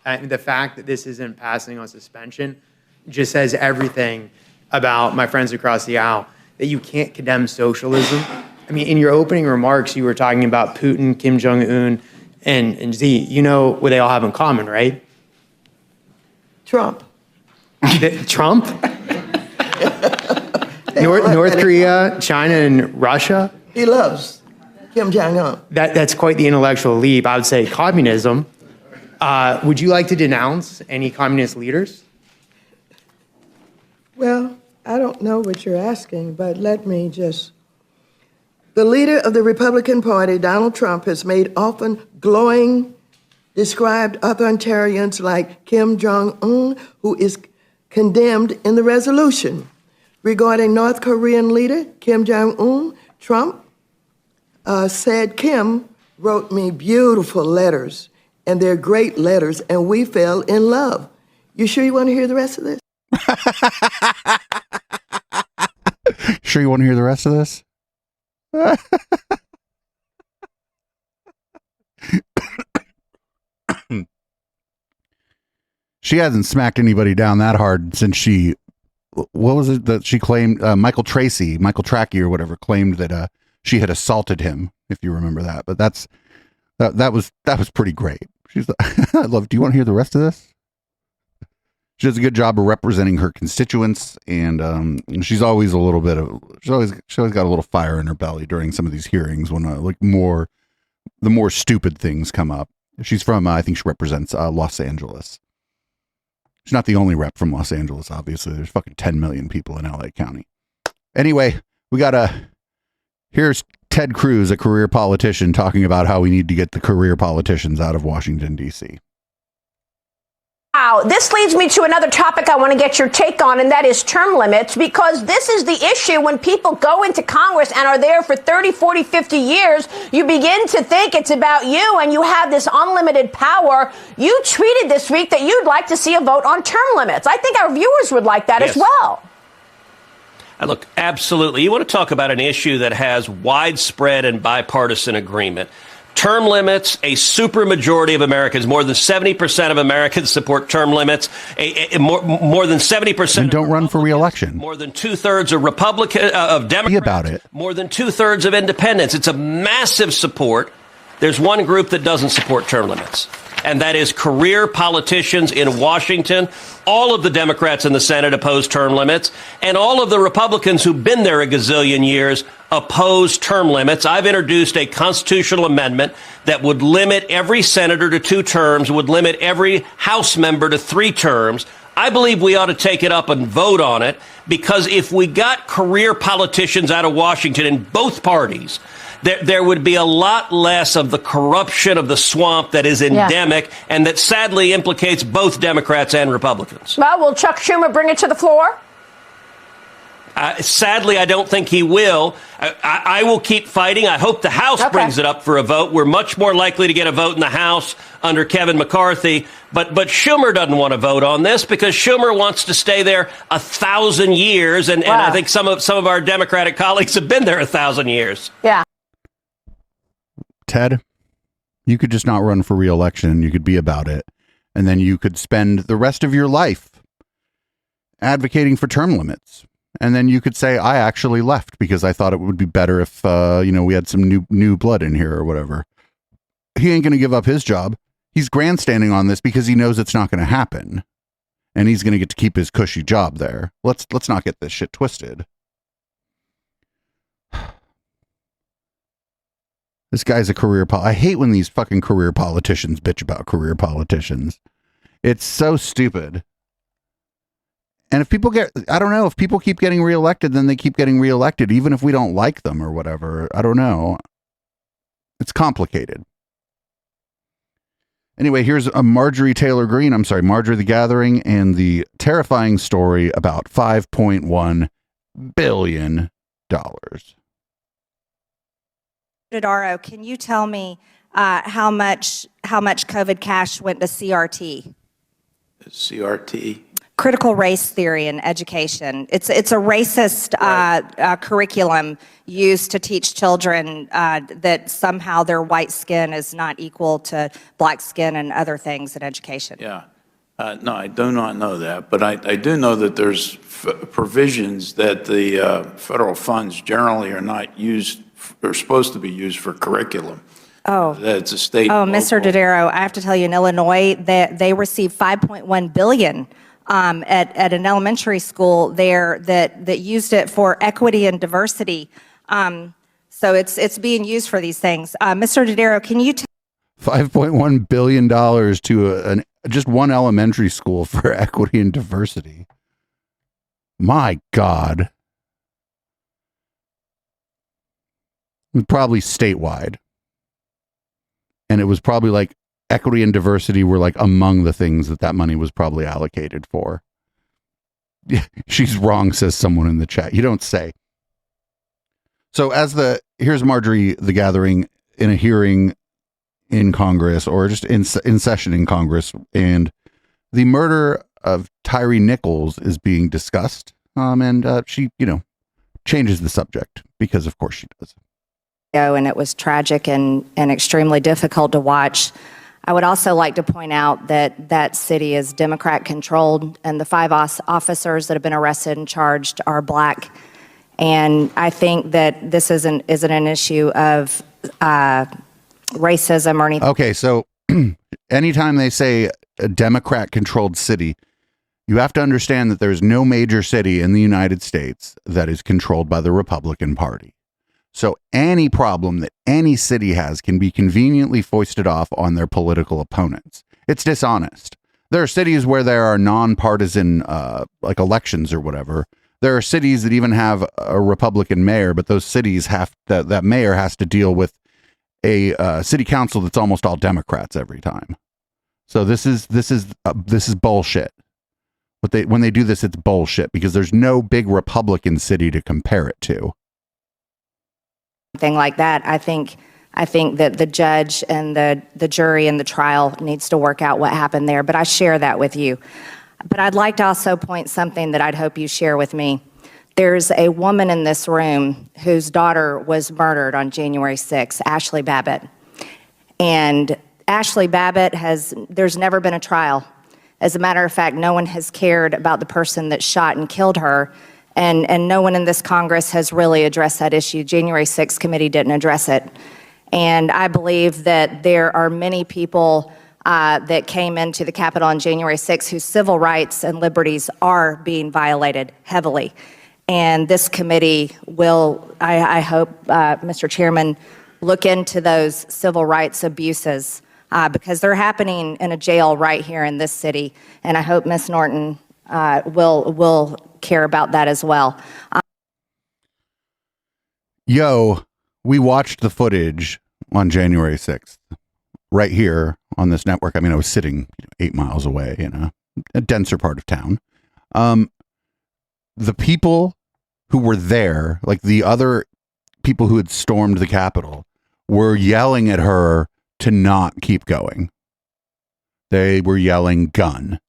The fact that this isn't passing on suspension just says everything about my friends across the aisle, that you can't condemn socialism. I mean, in your opening remarks, you were talking about Putin, Kim Jong-un, and Xi. You know what they all have in common, right? Trump. Trump? North Korea, China, and Russia. He loves Kim Jong-un. That's quite the intellectual leap. I would say communism. Would you like to denounce any communist leaders? Well, I don't know what you're asking, but let me just... The leader of the Republican Party, Donald Trump, has made often glowing described authoritarians like Kim Jong-un, who is condemned in the resolution. Regarding North Korean leader Kim Jong-un, Trump said, Kim wrote me beautiful letters, and they're great letters, and we fell in love. You sure you want to hear the rest of this? Sure you want to hear the rest of this? She hasn't smacked anybody down that hard since she, what was it that she claimed, Michael Trackey or whatever, claimed that she had assaulted him, if you remember that. But that was pretty great. She's like, I love, do you want to hear the rest of this? She does a good job of representing her constituents, and she's always a little bit of, she always got a little fire in her belly during some of these hearings when the more stupid things come up. She's from, I think she represents Los Angeles. She's not the only rep from Los Angeles, obviously. There's fucking 10 million people in LA County. Anyway, here's Ted Cruz, a career politician, talking about how we need to get the career politicians out of Washington, D.C. Wow, this leads me to another topic I want to get your take on, and that is term limits, because this is the issue when people go into Congress and are there for 30, 40, 50 years. You begin to think it's about you, and you have this unlimited power. You tweeted this week that you'd like to see a vote on term limits. I think our viewers would like that as well. Look, absolutely. You want to talk about an issue that has widespread and bipartisan agreement. Term limits, a supermajority of Americans, more than 70% of Americans support term limits. More than 70%. And don't run for re-election. More than 2/3 of Republicans, of Democrats. Be about it. More than 2/3 of independents. It's a massive support. There's one group that doesn't support term limits, and that is career politicians in Washington. All of the Democrats in the Senate oppose term limits, and all of the Republicans who've been there a gazillion years oppose term limits. I've introduced a constitutional amendment that would limit every senator to 2 terms, would limit every House member to 3 terms. I believe we ought to take it up and vote on it, because if we got career politicians out of Washington in both parties, there would be a lot less of the corruption of the swamp that is endemic and that sadly implicates both Democrats and Republicans. Well, will Chuck Schumer bring it to the floor? Sadly, I don't think he will. I will keep fighting. I hope the House brings it up for a vote. We're much more likely to get a vote in the House under Kevin McCarthy. But Schumer doesn't want to vote on this because Schumer wants to stay there 1,000 years. And I think some of our Democratic colleagues have been there 1,000 years. Yeah. Ted, you could just not run for re-election. You could be about it. And then you could spend the rest of your life advocating for term limits. And then you could say, I actually left because I thought it would be better if, we had some new blood in here or whatever. He ain't going to give up his job. He's grandstanding on this because he knows it's not going to happen. And he's going to get to keep his cushy job there. Let's not get this shit twisted. This guy's a career I hate when these fucking career politicians bitch about career politicians. It's so stupid. And if people if people keep getting reelected, then they keep getting reelected, even if we don't like them or whatever. I don't know. It's complicated. Anyway, here's a Marjorie the Gathering, and the terrifying story about $5.1 billion. Dodaro, can you tell me how much COVID cash went to CRT? CRT? Critical race theory in education. It's a racist curriculum used to teach children that somehow their white skin is not equal to black skin and other things in education. Yeah. No, I do not know that, but I do know that there's provisions that the federal funds generally are not used, are supposed to be used for curriculum. Oh, that's a state. Oh, Mr. Dodaro, I have to tell you, in Illinois, they received $5.1 billion at an elementary school there that used it for equity and diversity. So it's being used for these things. Mr. Dodaro, can you $5.1 billion to just one elementary school for equity and diversity. My God. Probably statewide. And it was probably like equity and diversity were like among the things that money was probably allocated for. She's wrong, says someone in the chat. You don't say. So here's Marjorie the Gathering in a hearing in Congress, or just in session in Congress, and the murder of Tyree Nichols is being discussed, and she, changes the subject, because of course she does. And it was tragic and extremely difficult to watch. I would also like to point out that city is Democrat controlled, and the 5 officers that have been arrested and charged are Black. And I think that this isn't an issue of racism or anything. Okay, so anytime they say a Democrat-controlled city, you have to understand that there's no major city in the United States that is controlled by the Republican Party. So any problem that any city has can be conveniently foisted off on their political opponents. It's dishonest. There are cities where there are nonpartisan, like elections or whatever. There are cities that even have a Republican mayor, but those cities that mayor has to deal with a city council that's almost all Democrats every time. So this is bullshit. When they do this, it's bullshit, because there's no big Republican city to compare it to. Thing like that, I think that the judge and the jury and the trial needs to work out what happened there. But I share that with you. But I'd like to also point something that I'd hope you share with me. There's a woman in this room whose daughter was murdered on January 6th, Ashley Babbitt. And Ashley Babbitt there's never been a trial. As a matter of fact, no one has cared about the person that shot and killed her. And no one in this Congress has really addressed that issue. January 6th committee didn't address it. And I believe that there are many people that came into the Capitol on January 6th whose civil rights and liberties are being violated heavily. And this committee will, I hope, Mr. Chairman, look into those civil rights abuses because they're happening in a jail right here in this city. And I hope Ms. Norton will care about that as well. We watched the footage on January 6th right here on this network. I mean, I was sitting 8 miles away in a denser part of town. The people who were there, like the other people who had stormed the Capitol, were yelling at her to not keep going. They were yelling gun.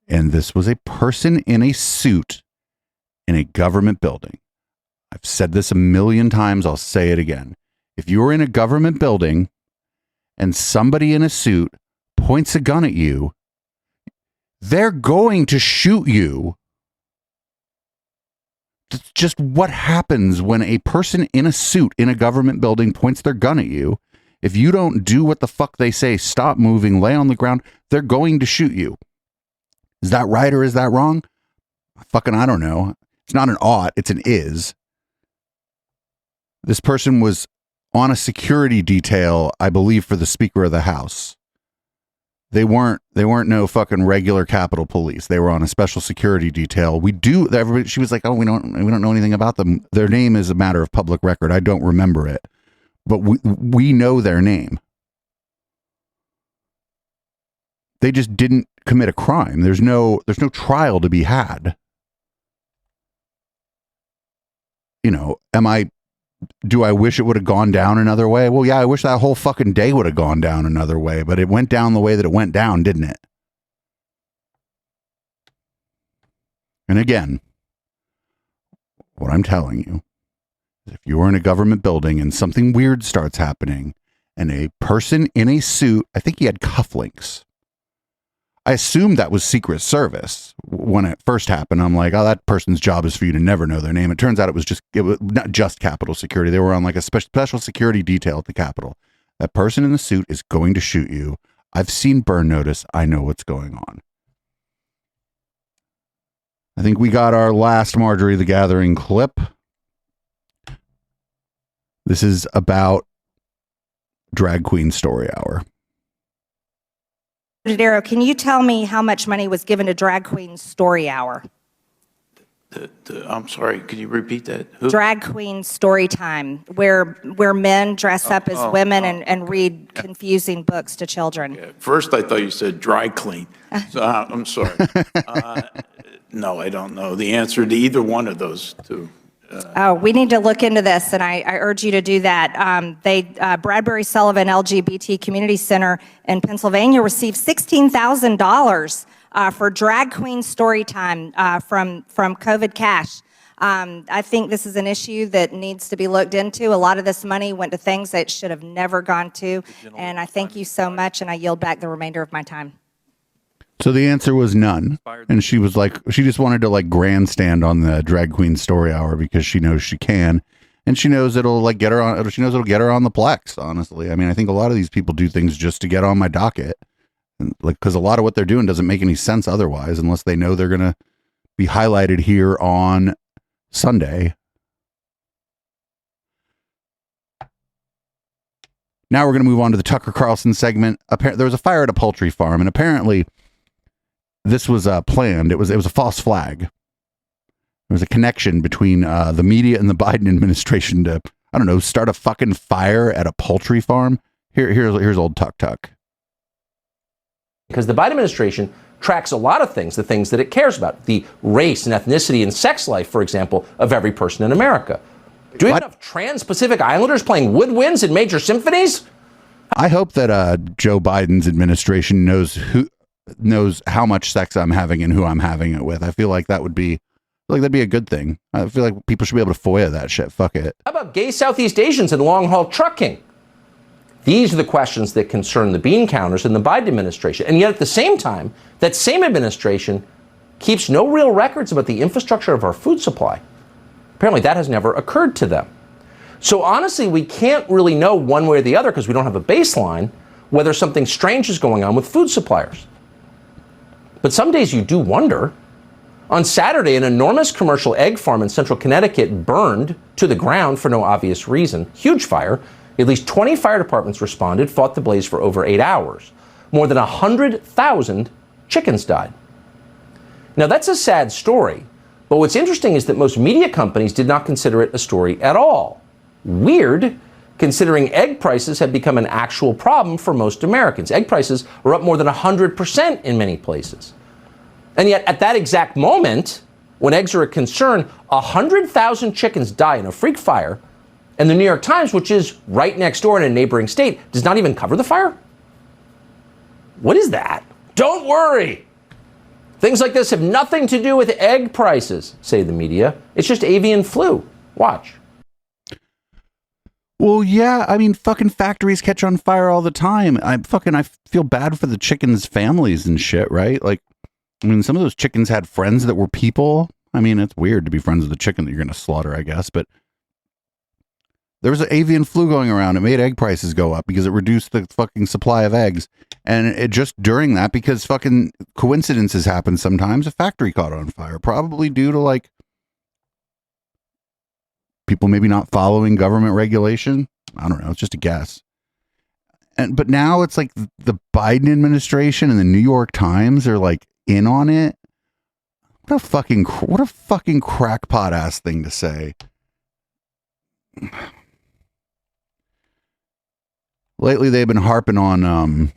And this was a person in a suit in a government building. I've said this a million times. I'll say it again. If you're in a government building and somebody in a suit points a gun at you, they're going to shoot you. That's just what happens when a person in a suit in a government building points their gun at you. If you don't do what the fuck they say, stop moving, lay on the ground, they're going to shoot you. Is that right or is that wrong? I don't know. It's not an ought, it's an is. This person was on a security detail, I believe, for the Speaker of the House. They weren't no fucking regular Capitol Police. They were on a special security detail. She was like, "Oh, we don't know anything about them. Their name is a matter of public record. I don't remember it, but we know their name. They just didn't commit a crime. There's no trial to be had. Do I wish it would have gone down another way? Well, yeah, I wish that whole fucking day would have gone down another way, but it went down the way that it went down, didn't it? And again, what I'm telling you is if you're in a government building and something weird starts happening and a person in a suit, I think he had cufflinks. I assumed that was Secret Service when it first happened. I'm like, oh, that person's job is for you to never know their name. It turns out it was not just Capitol Security. They were on like a special security detail at the Capitol. That person in the suit is going to shoot you. I've seen burn notice. I know what's going on. I think we got our last Marjorie the Gathering clip. This is about Drag Queen Story Hour. Darrow, can you tell me how much money was given to Drag Queen Story Hour? I'm sorry, could you repeat that? Who? Drag Queen Story Time, where men dress up as women and read confusing books to children. First, I thought you said dry clean. So, I'm sorry. No, I don't know the answer to either one of those two. We need to look into this, and I urge you to do that. Bradbury Sullivan LGBT Community Center in Pennsylvania received $16,000 for Drag Queen Story Time from COVID cash. I think this is an issue that needs to be looked into. A lot of this money went to things that it should have never gone to, and I thank you so much, and I yield back the remainder of my time. So the answer was none. And she was like, she just wanted to like grandstand on the Drag Queen Story Hour because she knows she can. And she knows it'll like get her on, she knows it'll get her on the Plex, honestly. I mean, I think a lot of these people do things just to get on my docket. And, like, because a lot of what they're doing doesn't make any sense otherwise, unless they know they're going to be highlighted here on Sunday. Now we're going to move on to the Tucker Carlson segment. There was a fire at a poultry farm, and apparently this was planned. It was a false flag. There was a connection between the media and the Biden administration to, I don't know, start a fucking fire at a poultry farm. Here's old Tuck. Because the Biden administration tracks a lot of things, the things that it cares about, the race and ethnicity and sex life, for example, of every person in America. Do we have enough trans-Pacific Islanders playing woodwinds in major symphonies? I hope that Joe Biden's administration knows how much sex I'm having and who I'm having it with. I feel like that'd be a good thing. I feel like people should be able to FOIA that shit. Fuck it. How about gay Southeast Asians in long-haul trucking? These are the questions that concern the bean counters in the Biden administration. And yet at the same time, that same administration keeps no real records about the infrastructure of our food supply. Apparently that has never occurred to them. So honestly, we can't really know one way or the other, because we don't have a baseline, whether something strange is going on with food suppliers. But some days you do wonder. On Saturday, an enormous commercial egg farm in central Connecticut burned to the ground for no obvious reason. Huge fire. At least 20 fire departments responded, fought the blaze for over 8 hours. More than 100,000 chickens died. Now that's a sad story, but what's interesting is that most media companies did not consider it a story at all. Weird, considering egg prices have become an actual problem for most Americans. Egg prices are up more than 100% in many places. And yet at that exact moment, when eggs are a concern, 100,000 chickens die in a freak fire, and the New York Times, which is right next door in a neighboring state, does not even cover the fire? What is that? Don't worry. Things like this have nothing to do with egg prices, say the media. It's just avian flu. Watch. Well, yeah, I mean, fucking factories catch on fire all the time. I feel bad for the chickens' families and shit, right? Like, I mean, some of those chickens had friends that were people. I mean, it's weird to be friends with a chicken that you're going to slaughter, I guess, but there was an avian flu going around. It made egg prices go up because it reduced the fucking supply of eggs. And it just during that, because fucking coincidences happen sometimes, a factory caught on fire, probably due to like people maybe not following government regulation. I don't know. It's just a guess. But now it's like the Biden administration and the New York Times are like in on it. What a fucking crackpot ass thing to say. Lately, they've been harping on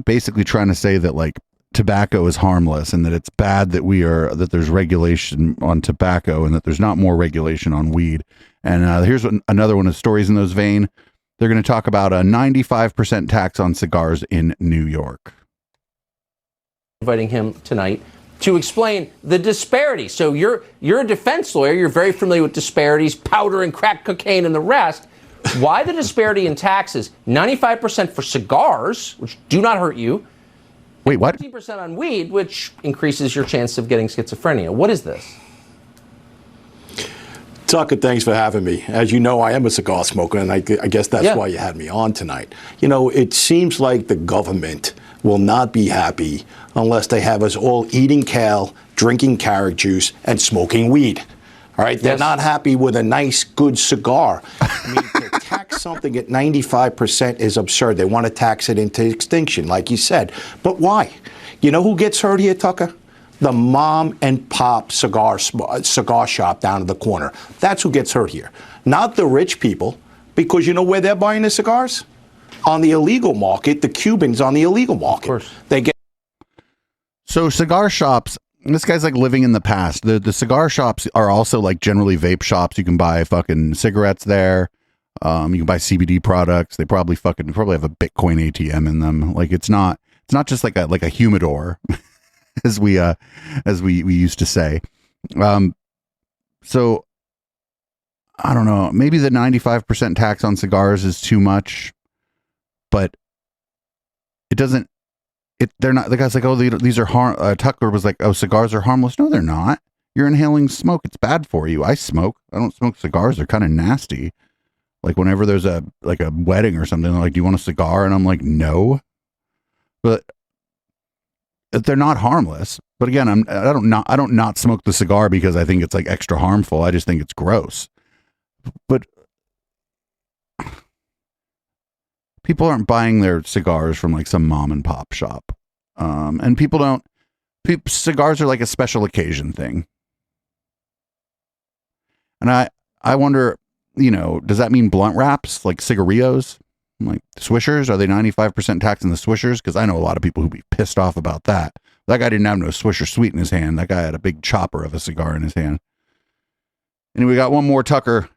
basically trying to say that like tobacco is harmless and that it's bad that there's regulation on tobacco and that there's not more regulation on weed. And here's another one of the stories in those vein. They're going to talk about a 95% tax on cigars in New York. Inviting him tonight to explain the disparity. So you're a defense lawyer. You're very familiar with disparities, powder and crack cocaine and the rest. Why the disparity in taxes? 95% for cigars, which do not hurt you. Wait, what? 15% on weed, which increases your chance of getting schizophrenia. What is this? Tucker, thanks for having me. As you know, I am a cigar smoker, and I guess that's why you had me on tonight. You know, it seems like the government will not be happy unless they have us all eating kale, drinking carrot juice, and smoking weed. All right? They're not happy with a nice, good cigar. I mean, to tax something at 95% is absurd. They want to tax it into extinction, like you said. But why? You know who gets hurt here, Tucker? The mom and pop cigar shop down at the corner. That's who gets hurt here. Not the rich people, because you know where they're buying the cigars? On the illegal market, the Cubans on the illegal market. Of course. They get. So cigar shops, this guy's like living in the past. The cigar shops are also like generally vape shops. You can buy fucking cigarettes there. You can buy CBD products. They probably have a Bitcoin ATM in them. Like it's not just like a humidor, as we used to say. So I don't know. Maybe the 95% tax on cigars is too much. But it doesn't, they're not, the guy's like, oh, these are Tucker was like, oh, cigars are harmless. No, they're not. You're inhaling smoke. It's bad for you. I smoke. I don't smoke cigars. They're kind of nasty. Like whenever there's a wedding or something, they're like, do you want a cigar? And I'm like, no. But they're not harmless. But again, I don't not smoke the cigar because I think it's like extra harmful. I just think it's gross. But people aren't buying their cigars from like some mom and pop shop. And cigars are like a special occasion thing. And I wonder, does that mean blunt wraps, like cigarillos, like Swishers? Are they 95% tax in the Swishers? Because I know a lot of people who'd be pissed off about that. That guy didn't have no Swisher Sweet in his hand. That guy had a big chopper of a cigar in his hand. And we got one more Tucker.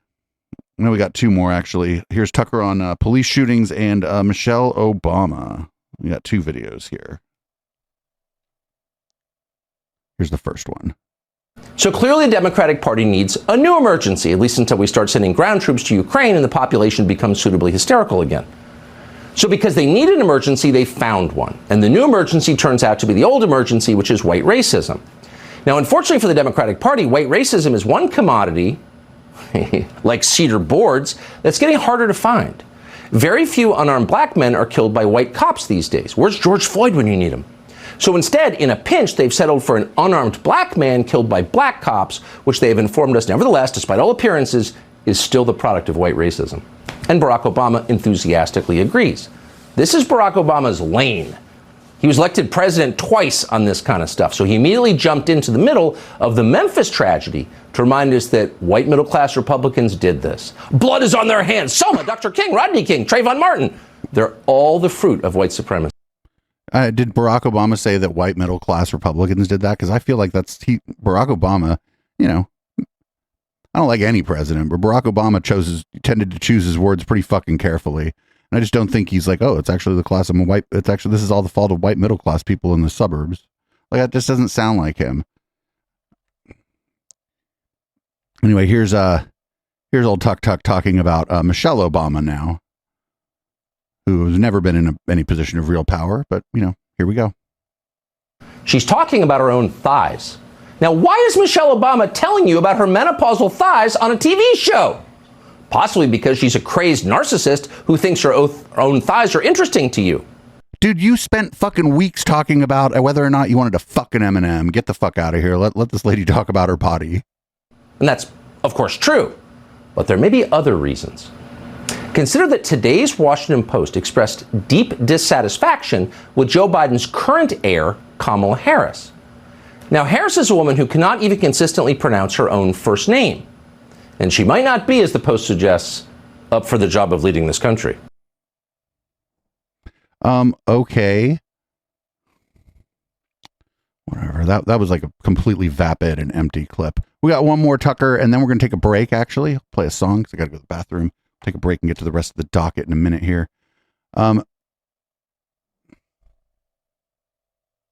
No, we got two more, actually. Here's Tucker on police shootings and Michelle Obama. We got two videos here. Here's the first one. So clearly the Democratic Party needs a new emergency, at least until we start sending ground troops to Ukraine and the population becomes suitably hysterical again. So because they need an emergency, they found one. And the new emergency turns out to be the old emergency, which is white racism. Now, unfortunately for the Democratic Party, white racism is one commodity like cedar boards, that's getting harder to find. Very few unarmed black men are killed by white cops these days. Where's George Floyd when you need him? So instead, in a pinch, they've settled for an unarmed black man killed by black cops, which they have informed us, nevertheless, despite all appearances, is still the product of white racism. And Barack Obama enthusiastically agrees. This is Barack Obama's lane. He was elected president twice on this kind of stuff, so he immediately jumped into the middle of the Memphis tragedy to remind us that white middle-class Republicans did this. Blood is on their hands. Selma, Dr. King, Rodney King, Trayvon Martin. They're all the fruit of white supremacy. Did Barack Obama say that white middle-class Republicans did that? Because I feel like Barack Obama, I don't like any president, but Barack Obama tended to choose his words pretty fucking carefully. And I just don't think he's like, oh, it's actually the class of white. This is all the fault of white middle class people in the suburbs. Like that just doesn't sound like him. Anyway, here's old Tuck talking about Michelle Obama now, who has never been in any position of real power. But here we go. She's talking about her own thighs. Now, why is Michelle Obama telling you about her menopausal thighs on a TV show? Possibly because she's a crazed narcissist who thinks her own thighs are interesting to you. Dude, you spent fucking weeks talking about whether or not you wanted to fuck an M&M. Get the fuck out of here. Let this lady talk about her potty. And that's, of course, true. But there may be other reasons. Consider that today's Washington Post expressed deep dissatisfaction with Joe Biden's current heir, Kamala Harris. Now, Harris is a woman who cannot even consistently pronounce her own first name. And she might not be, as the Post suggests, up for the job of leading this country. Okay. Whatever. That was like a completely vapid and empty clip. We got one more, Tucker, and then we're going to take a break, actually. I'll play a song because I got to go to the bathroom. Take a break and get to the rest of the docket in a minute here.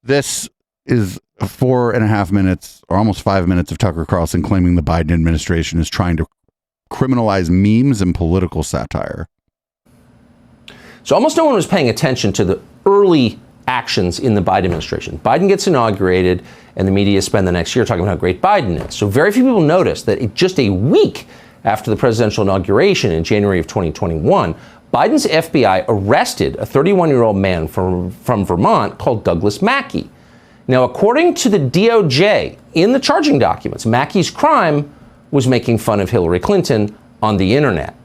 This is 4.5 minutes or almost 5 minutes of Tucker Carlson claiming the Biden administration is trying to criminalize memes and political satire. So almost no one was paying attention to the early actions in the Biden administration. Biden gets inaugurated and the media spend the next year talking about how great Biden is. So very few people noticed that just a week after the presidential inauguration in January of 2021, Biden's FBI arrested a 31-year-old man from Vermont called Douglas Mackey. Now, according to the DOJ, in the charging documents, Mackey's crime was making fun of Hillary Clinton on the internet.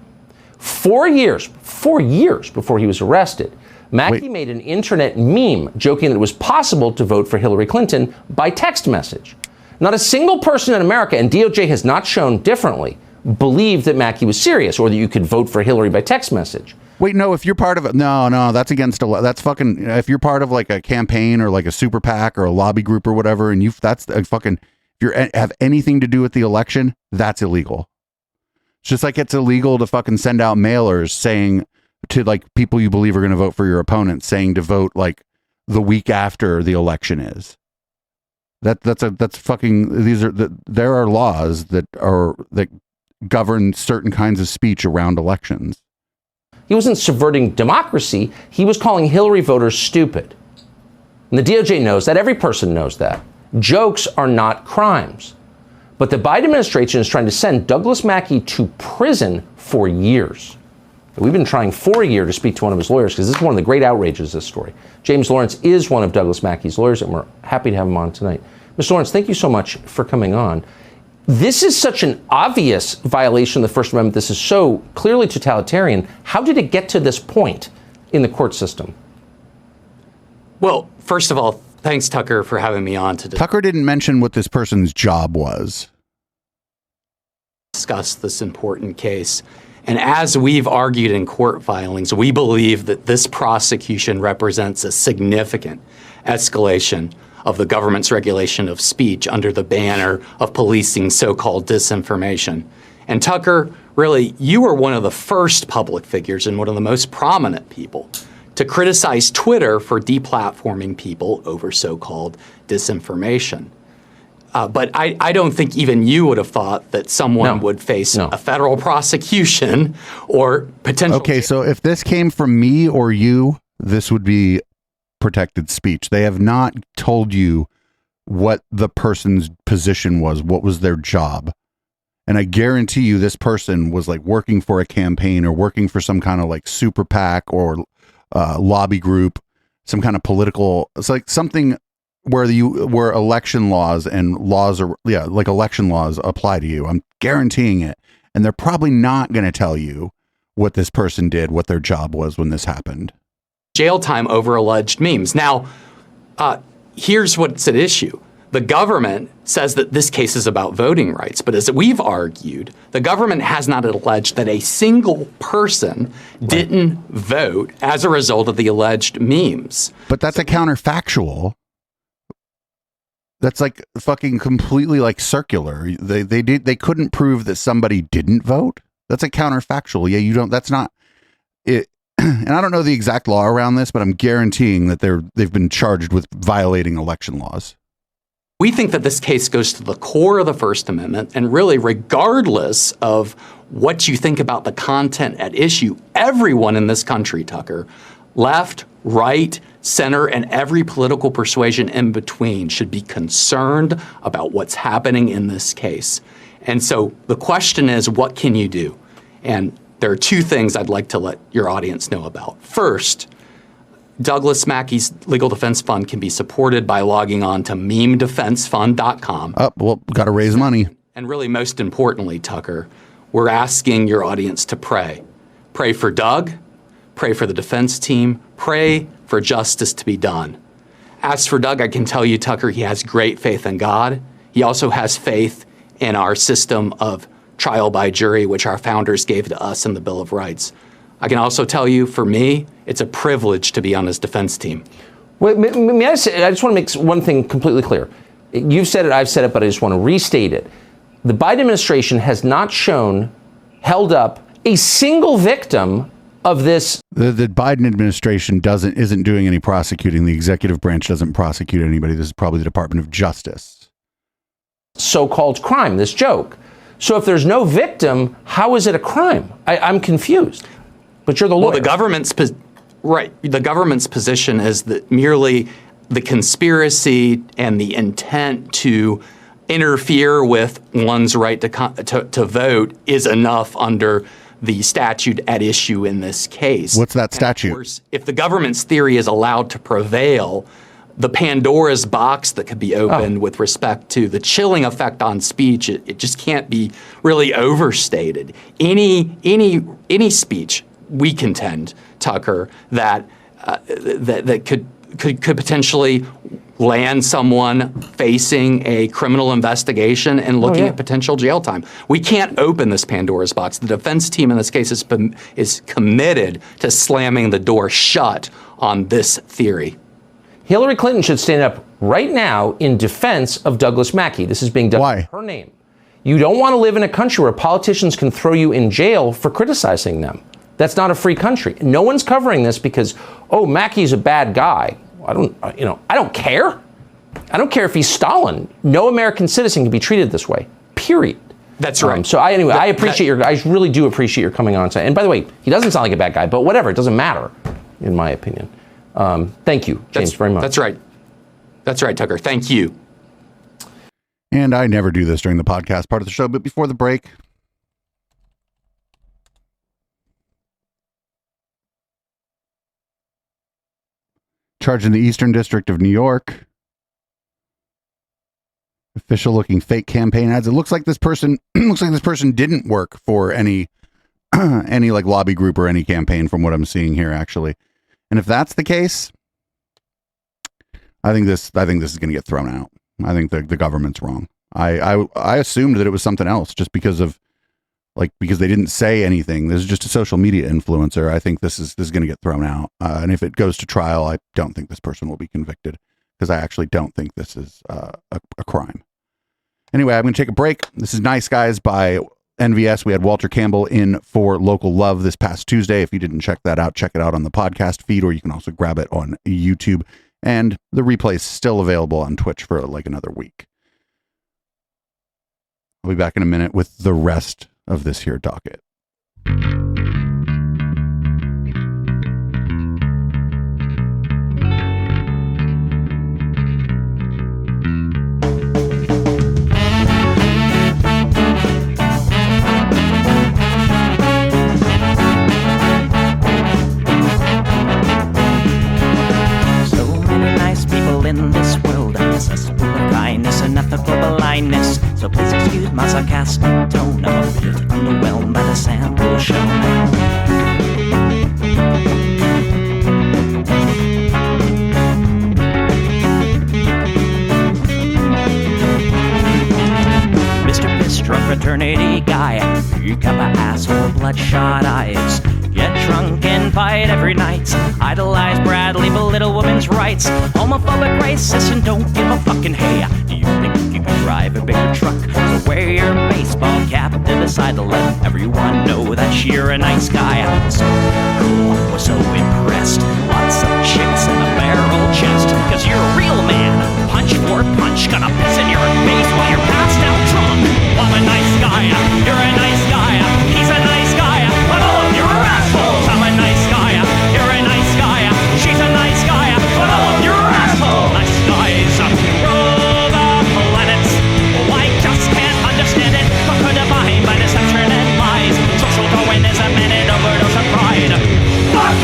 4 years before he was arrested, Mackey made an internet meme joking that it was possible to vote for Hillary Clinton by text message. Not a single person in America, and DOJ has not shown differently, believed that Mackey was serious or that you could vote for Hillary by text message. Wait, no, if you're part of it, no, that's against that's fucking, if you're part of like a campaign or like a super PAC or a lobby group or whatever, and that's a fucking, if you have anything to do with the election, that's illegal. It's just like it's illegal to fucking send out mailers saying to like people you believe are going to vote for your opponent, saying to vote like the week after the election is. That's fucking, there are laws that govern certain kinds of speech around elections. He wasn't subverting democracy. He was calling Hillary voters stupid. And the DOJ knows that. Every person knows that. Jokes are not crimes. But the Biden administration is trying to send Douglas Mackey to prison for years. We've been trying for a year to speak to one of his lawyers because this is one of the great outrages of this story. James Lawrence is one of Douglas Mackey's lawyers, and we're happy to have him on tonight. Mr. Lawrence, thank you so much for coming on. This is such an obvious violation of the First Amendment. This is so clearly totalitarian. How did it get to this point in the court system? Well, first of all, thanks, Tucker, for having me on today. Tucker didn't mention what this person's job was. Discuss this important case. And as we've argued in court filings, we believe that this prosecution represents a significant escalation of the government's regulation of speech under the banner of policing so-called disinformation. And Tucker, really, you were one of the first public figures and one of the most prominent people to criticize Twitter for deplatforming people over so-called disinformation. But I don't think even you would have thought that someone would face a federal prosecution or potential. Okay, so if this came from me or you, this would be protected speech. They have not told you what the person's position was, what was their job. And I guarantee you this person was like working for a campaign or working for some kind of like super PAC or lobby group, some kind of political, it's like something where election laws and laws are, like election laws apply to you. I'm guaranteeing it. And they're probably not going to tell you what this person did, what their job was when this happened. Jail time over alleged memes. Now, here's what's at issue. The government says that this case is about voting rights, but as we've argued, the government has not alleged that a single person didn't vote as a result of the alleged memes. But that's a counterfactual. That's like fucking completely like circular. They couldn't prove that somebody didn't vote. That's a counterfactual. Yeah, that's not it. And I don't know the exact law around this, but I'm guaranteeing that they've been charged with violating election laws. We think that this case goes to the core of the First Amendment, and really, regardless of what you think about the content at issue, everyone in this country, Tucker, left, right, center, and every political persuasion in between should be concerned about what's happening in this case. And so the question is, what can you do? And there are two things I'd like to let your audience know about. First, Douglas Mackey's Legal Defense Fund can be supported by logging on to memedefensefund.com. Oh, well, got to raise money. And really, most importantly, Tucker, we're asking your audience to pray. Pray for Doug, pray for the defense team, pray for justice to be done. As for Doug, I can tell you, Tucker, he has great faith in God. He also has faith in our system of trial by jury, which our founders gave to us in the Bill of Rights. I can also tell you, for me, it's a privilege to be on his defense team. Wait, may I say, I just want to make one thing completely clear. You've said it, I've said it, but I just want to restate it. The Biden administration has not held up a single victim of this. The Biden administration isn't doing any prosecuting. The executive branch doesn't prosecute anybody. This is probably the Department of Justice. So-called crime, this joke. So if there's no victim, how is it a crime? I'm confused. But you're the lawyer. Well, the government's position is that merely the conspiracy and the intent to interfere with one's right to vote is enough under the statute at issue in this case. What's that statute? And of course, if the government's theory is allowed to prevail, the Pandora's box that could be opened with respect to the chilling effect on speech, it just can't be really overstated. Any speech, we contend, Tucker, that could potentially land someone facing a criminal investigation and looking at potential jail time. We can't open this Pandora's box. The defense team in this case is committed to slamming the door shut on this theory. Hillary Clinton should stand up right now in defense of Douglas Mackey. This is being done in her name. You don't want to live in a country where politicians can throw you in jail for criticizing them. That's not a free country. No one's covering this because, Mackey's a bad guy. I don't care. I don't care if he's Stalin. No American citizen can be treated this way. Period. That's right. I appreciate I really do appreciate your coming on. And by the way, he doesn't sound like a bad guy, but whatever, it doesn't matter, in my opinion. Thank you, James, very much. That's right. That's right, Tucker. Thank you. And I never do this during the podcast part of the show, but before the break, charged in the Eastern District of New York. Official looking fake campaign ads. It looks like this person didn't work for any like lobby group or any campaign from what I'm seeing here, actually. And if that's the case, I think this is going to get thrown out. I think the government's wrong. I assumed that it was something else just because they didn't say anything. This is just a social media influencer. I think this is going to get thrown out. And if it goes to trial, I don't think this person will be convicted because I actually don't think this is a crime. Anyway, I'm going to take a break. This is Nice Guys by NVS. We had Walter Campbell in for Local Love this past Tuesday. If you didn't check that out, check it out on the podcast feed, or you can also grab it on YouTube. And the replay is still available on Twitch for like another week. I'll be back in a minute with the rest of this here docket. In this world, accessible of kindness and ethical blindness. So please excuse my sarcastic tone. I'm a bit underwhelmed by the sample shown. Mr. Bistro fraternity guy, you got my ass full of bloodshot eyes. Get drunk and fight every night. Idolize Bradley, belittle women's rights. Homophobic, racist, and don't give a fucking hey. Do you think you can drive a bigger truck? So wear your baseball cap to the side to let everyone know that you're a nice guy. So cool, was so impressed. Lots of chicks and a barrel chest. Cause you're a real man. Punch for punch, gonna piss in your face while you're passed out drunk. I'm a nice guy, you're a nice guy. He's a nice guy, but all of you are assholes. I'm a nice guy, you're a nice guy. She's a nice guy, but all of you are assholes. Nice guys rule the planets. Oh, I just can't understand it. But defined by deception and lies. Social Darwinism and an overdose of pride. I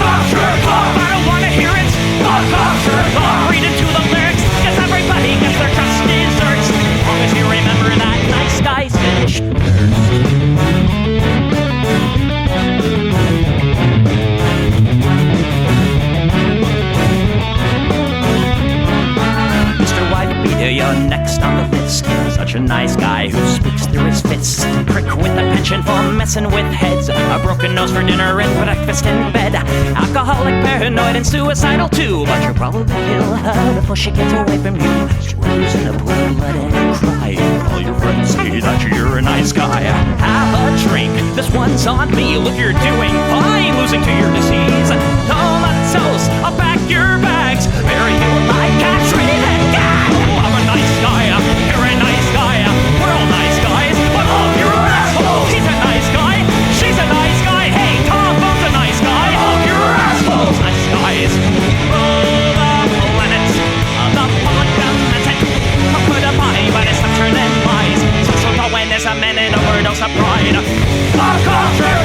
don't wanna hear it. Read into the lyrics, cause everybody gets their just desserts. As long as you remember that nice guys finish Mr. Whitebeater, you're next on the list. Such a nice guy who speaks through his fists. Prick with the pension for messing with heads. A broken nose for dinner and breakfast in bed. Alcoholic, paranoid, and suicidal too. But you'll probably kill her before she gets away from you. Swims in a pool of blood and cry. All your friends say that you're a nice guy. Have a drink, this one's on me. Look, you're doing fine, losing to your disease. Comatose, I'll pack your bags. Bury you like cats ready to go. I'm a nice guy, you're a nice guy. We're all nice guys, but all of you are assholes. He's a nice guy, she's a nice guy. Hey, Tom Bone's a nice guy. All of you are assholes. Nice guys rule the planet. The public dominant. Put a body by deception and lies. Social awareness, a man in overdose of pride. The culture,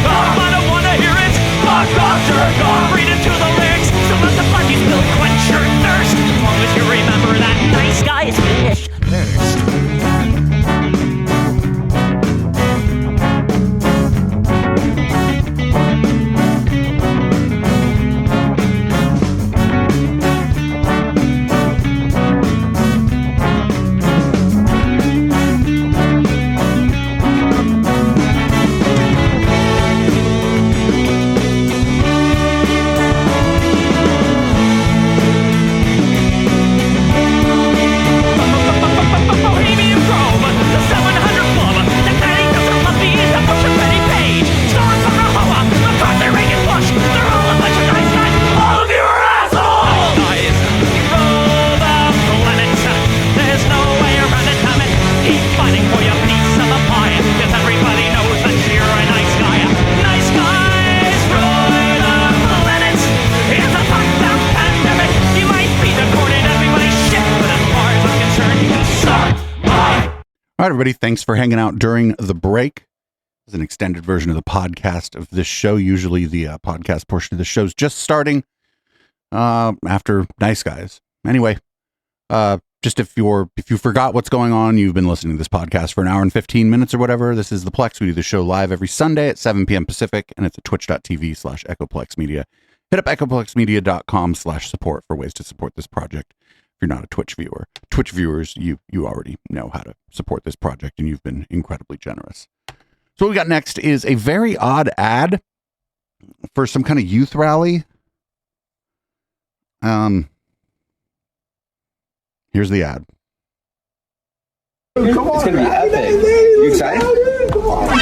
All right, everybody. Thanks for hanging out during the break. It's an extended version of the podcast of this show. Usually the podcast portion of the show is just starting after Nice Guys. Anyway, just if you forgot what's going on, you've been listening to this podcast for an hour and 15 minutes or whatever. This is the Plex. We do the show live every Sunday at 7 p.m. Pacific, and it's at twitch.tv/EchoPlexMedia. Hit up echoplexmedia.com/support for ways to support this project. If you're not a Twitch viewer, Twitch viewers, you already know how to support this project, and you've been incredibly generous. So what we got next is a very odd ad for some kind of youth rally. Here's the ad. Come on, it's gonna be epic. You excited? Come on.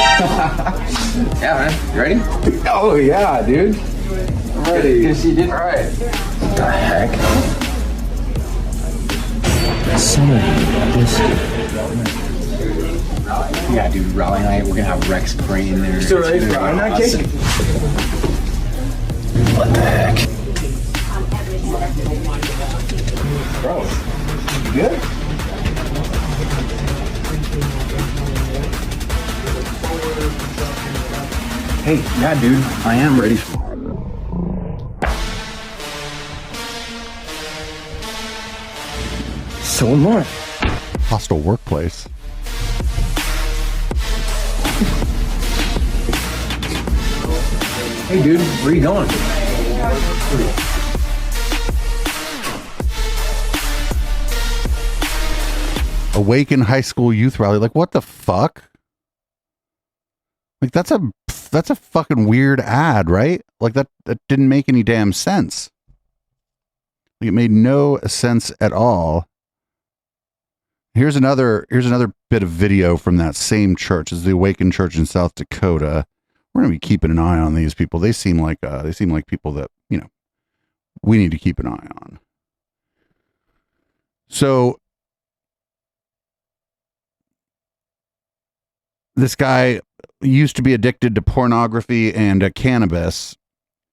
Yeah, man. You ready? Oh yeah, dude. I'm ready. Good to see you, dude. All right. What the heck? Son of this. Yeah, dude. Rally night. We're gonna have Rex Gray in there. Still ready for rally night, Jason? What the heck? Bro, you good? Hey, yeah, dude, I am ready for it. So am I. Hostile workplace. Hey, dude, where you going? Awaken High School Youth Rally. Like, what the fuck? Like, that's a fucking weird ad, right? Like, that didn't make any damn sense. Like, it made no sense at all. Here's another bit of video from that same church. It's the Awaken Church in South Dakota. We're gonna be keeping an eye on these people. They seem like people that, you know, we need to keep an eye on. So this guy used to be addicted to pornography and cannabis,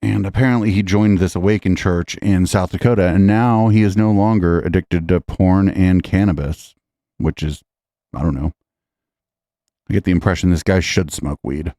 and apparently he joined this Awaken Church in South Dakota, and now he is no longer addicted to porn and cannabis, which is, I don't know. I get the impression this guy should smoke weed.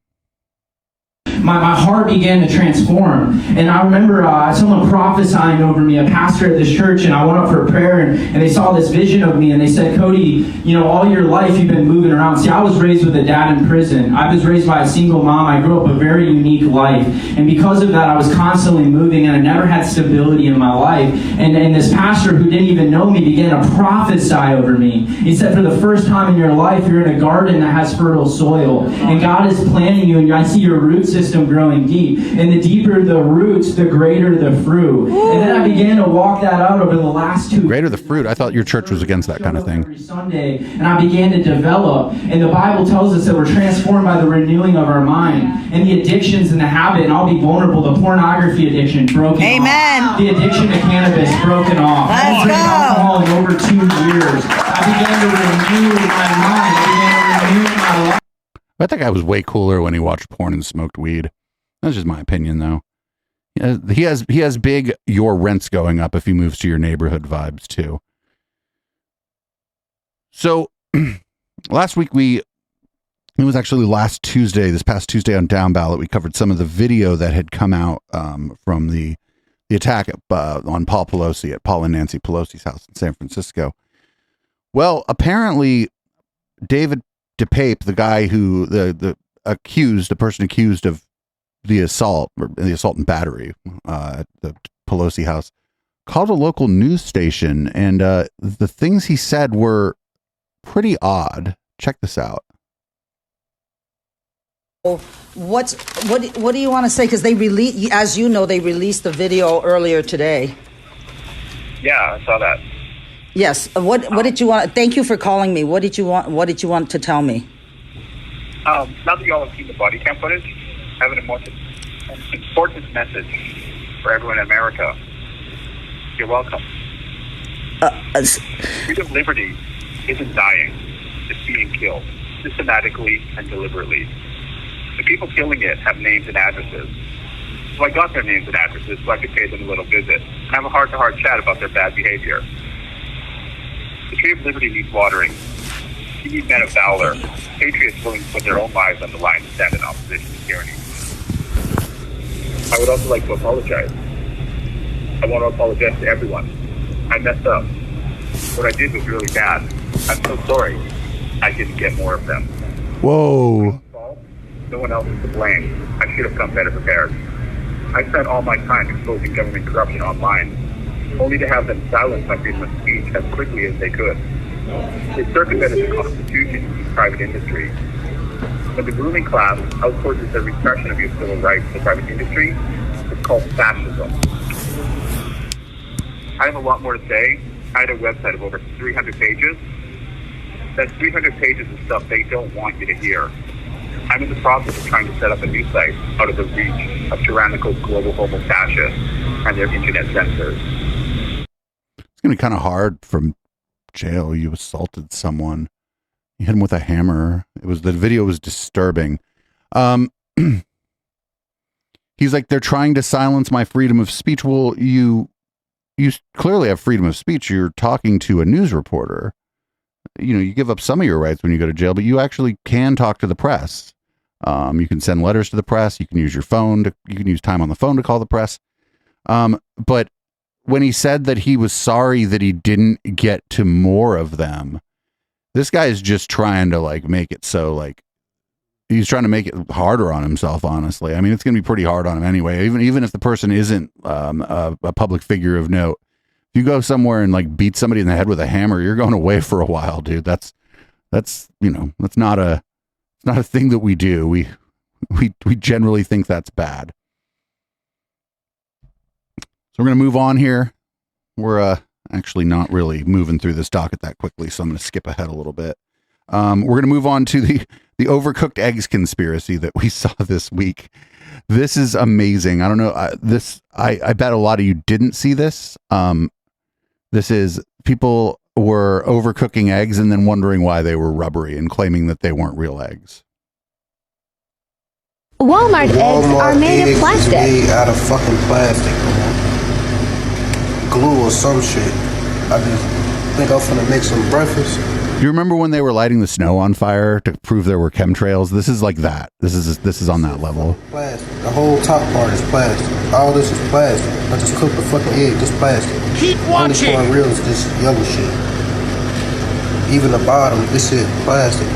My heart began to transform. And I remember someone prophesying over me, a pastor at this church, and I went up for prayer, and they saw this vision of me, and they said, Cody, you know, all your life you've been moving around. See, I was raised with a dad in prison. I was raised by a single mom. I grew up a very unique life. And because of that, I was constantly moving, and I never had stability in my life. And this pastor who didn't even know me began to prophesy over me. He said, for the first time in your life, you're in a garden that has fertile soil. And God is planting you, and I see your root system growing deep, and the deeper the roots, the greater the fruit. And then I began to walk that out over the last 2 Greater the fruit. I thought your church was against that kind of thing. Every Sunday, and I began to develop. And the Bible tells us that we're transformed by the renewing of our mind, and the addictions and the habit. And I'll be vulnerable. The pornography addiction broken. Amen. Off. The addiction to cannabis broken off. Let's go. Alcohol in over 2 years. I began to renew my mind. I began to renew my life. I think I was way cooler when he watched porn and smoked weed. That's just my opinion, though. He has big your rent's going up if he moves to your neighborhood vibes too. So last week it was actually last Tuesday, this past Tuesday on Down Ballot, we covered some of the video that had come out from the attack on Paul Pelosi at Paul and Nancy Pelosi's house in San Francisco. Well, apparently David DePape, the guy who the person accused of the assault and battery at the Pelosi house, called a local news station, and the things he said were pretty odd. Check this out. What do you want to say? Because they released, as you know, they released the video earlier today. Yeah, I saw that. Yes. What did you want? Thank you for calling me. What did you want? What did you want to tell me? Now that you all have seen the body cam footage, I have an important message for everyone in America. You're welcome. Freedom of liberty isn't dying; it's being killed systematically and deliberately. The people killing it have names and addresses. So I got their names and addresses so I could pay them a little visit and have a heart-to-heart chat about their bad behavior. The tree of liberty needs watering. You need men of valor, patriots willing to put their own lives on the line to stand in opposition to tyranny. I would also like to apologize. I want to apologize to everyone. I messed up. What I did was really bad. I'm so sorry. I didn't get more of them. Whoa. No one else is to blame. I should have come better prepared. I spent all my time exposing government corruption online, only to have them silence my freedom of speech as quickly as they could. They circumvented the Constitution and private industry. When the ruling class outsources the repression of your civil rights to private industry, it's called fascism. I have a lot more to say. I had a website of over 300 pages. That's 300 pages of stuff they don't want you to hear. I'm in the process of trying to set up a new site out of the reach of tyrannical global homo fascists and their internet censors. It's going to be kind of hard from jail. You assaulted someone. You hit him with a hammer. The video was disturbing. He's like, they're trying to silence my freedom of speech. Well, you clearly have freedom of speech. You're talking to a news reporter. You give up some of your rights when you go to jail, but you actually can talk to the press. You can send letters to the press. You can use your phone. You can use time on the phone to call the press. But when he said that he was sorry that he didn't get to more of them, this guy is just trying to make it so he's trying to make it harder on himself, honestly. I mean, it's going to be pretty hard on him anyway, even if the person isn't a public figure of note. If you go somewhere and beat somebody in the head with a hammer, you're going away for a while, dude. That's not a thing that we do. We generally think that's bad. So we're going to move on here. We're actually not really moving through this docket that quickly, so I'm going to skip ahead a little bit. We're going to move on to the overcooked eggs conspiracy that we saw this week. This is amazing. I don't know. I bet a lot of you didn't see this. This is people were overcooking eggs and then wondering why they were rubbery and claiming that they weren't real eggs. Walmart eggs are made of plastic. Made out of fucking plastic, man. Glue or some shit. I just think I'm finna make some breakfast. Do you remember when they were lighting the snow on fire to prove there were chemtrails? This is like that. This is on that level. Plastic. The whole top part is plastic. All this is plastic. I just cooked the fucking egg. This plastic. Keep watching. Only real is this yellow shit. Even the bottom, this shit plastic.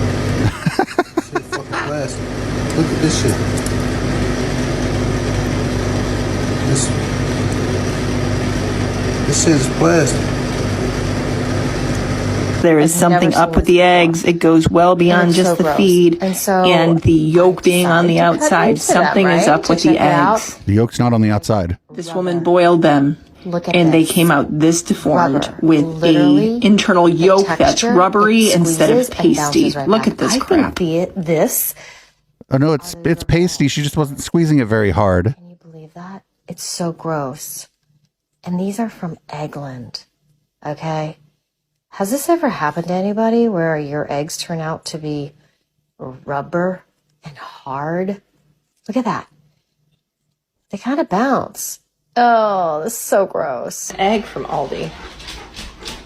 This shit fucking plastic. Look at this shit. This shit is plastic. There is something up with the eggs. It goes well beyond just the feed and the yolk being on the outside. Something is up with the eggs. The yolk's not on the outside. This woman boiled them, and they came out this deformed with a internal yolk that's rubbery instead of pasty. Look at this crap. This. Oh no, it's pasty. She just wasn't squeezing it very hard. Can you believe that? It's so gross. And these are from Eggland. Okay? Has this ever happened to anybody where your eggs turn out to be rubber and hard? Look at that. They kind of bounce. Oh, this is so gross. Egg from Aldi.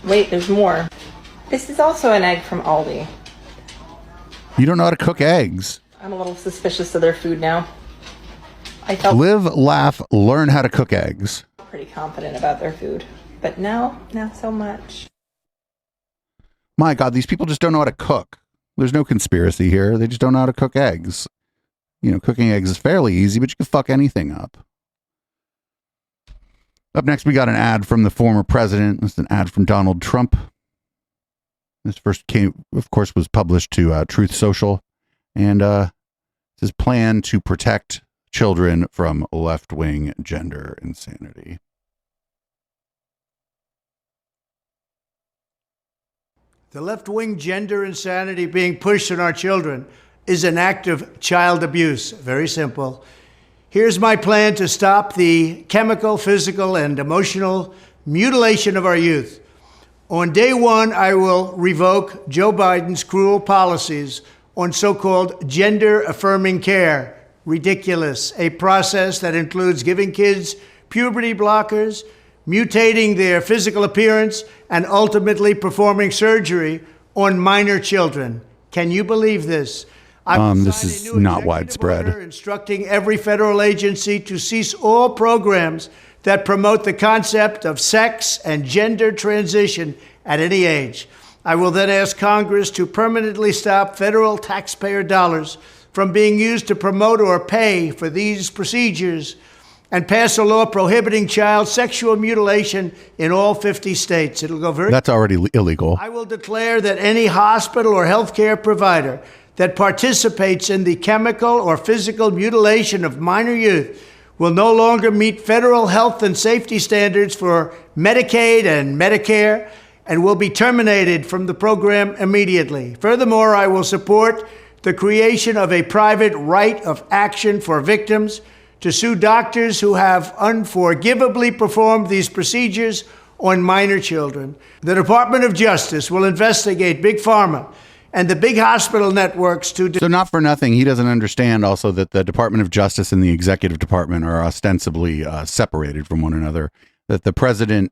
Wait, there's more. This is also an egg from Aldi. You don't know how to cook eggs. I'm a little suspicious of their food now. I felt Live, laugh, learn how to cook eggs. pretty confident about their food, but now, not so much. My God, these people just don't know how to cook. There's no conspiracy here. They just don't know how to cook eggs. Cooking eggs is fairly easy, but you can fuck anything up. Up next, we got an ad from the former president. This is an ad from Donald Trump. This first was published to Truth Social. And it's his plan to protect children from left-wing gender insanity. The left-wing gender insanity being pushed on our children is an act of child abuse. Very simple. Here's my plan to stop the chemical, physical, and emotional mutilation of our youth. On day one, I will revoke Joe Biden's cruel policies on so-called gender-affirming care. Ridiculous. A process that includes giving kids puberty blockers, mutating their physical appearance, and ultimately performing surgery on minor children. Can you believe this? This is not widespread. Instructing every federal agency to cease all programs that promote the concept of sex and gender transition at any age. I will then ask Congress to permanently stop federal taxpayer dollars from being used to promote or pay for these procedures and pass a law prohibiting child sexual mutilation in all 50 states. It'll go very... That's already illegal. I will declare that any hospital or healthcare provider that participates in the chemical or physical mutilation of minor youth will no longer meet federal health and safety standards for Medicaid and Medicare and will be terminated from the program immediately. Furthermore, I will support the creation of a private right of action for victims to sue doctors who have unforgivably performed these procedures on minor children. The Department of Justice will investigate Big Pharma and the big hospital networks to... So not for nothing, he doesn't understand also that the Department of Justice and the Executive Department are ostensibly separated from one another, that the president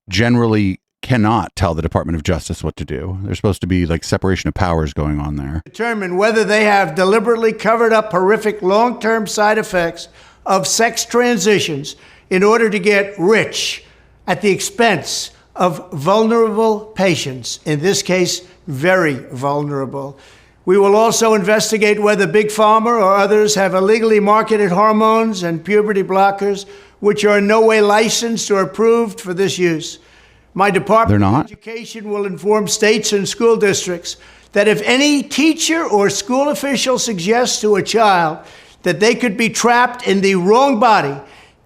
generally cannot tell the Department of Justice what to do. There's supposed to be like separation of powers going on there. Determine whether they have deliberately covered up horrific long-term side effects of sex transitions in order to get rich at the expense of vulnerable patients, in this case, very vulnerable. We will also investigate whether Big Pharma or others have illegally marketed hormones and puberty blockers, which are in no way licensed or approved for this use. My Department of Education will inform states and school districts that if any teacher or school official suggests to a child that they could be trapped in the wrong body,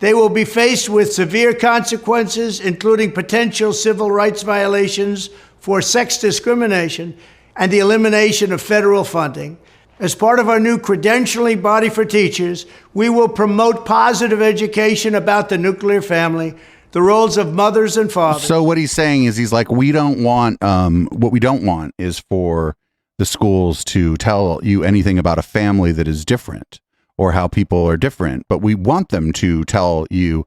they will be faced with severe consequences, including potential civil rights violations for sex discrimination and the elimination of federal funding. As part of our new credentialing body for teachers, we will promote positive education about the nuclear family, the roles of mothers and fathers. So what he's saying is he's like, we don't want, what we don't want is for the schools to tell you anything about a family that is different or how people are different, but we want them to tell you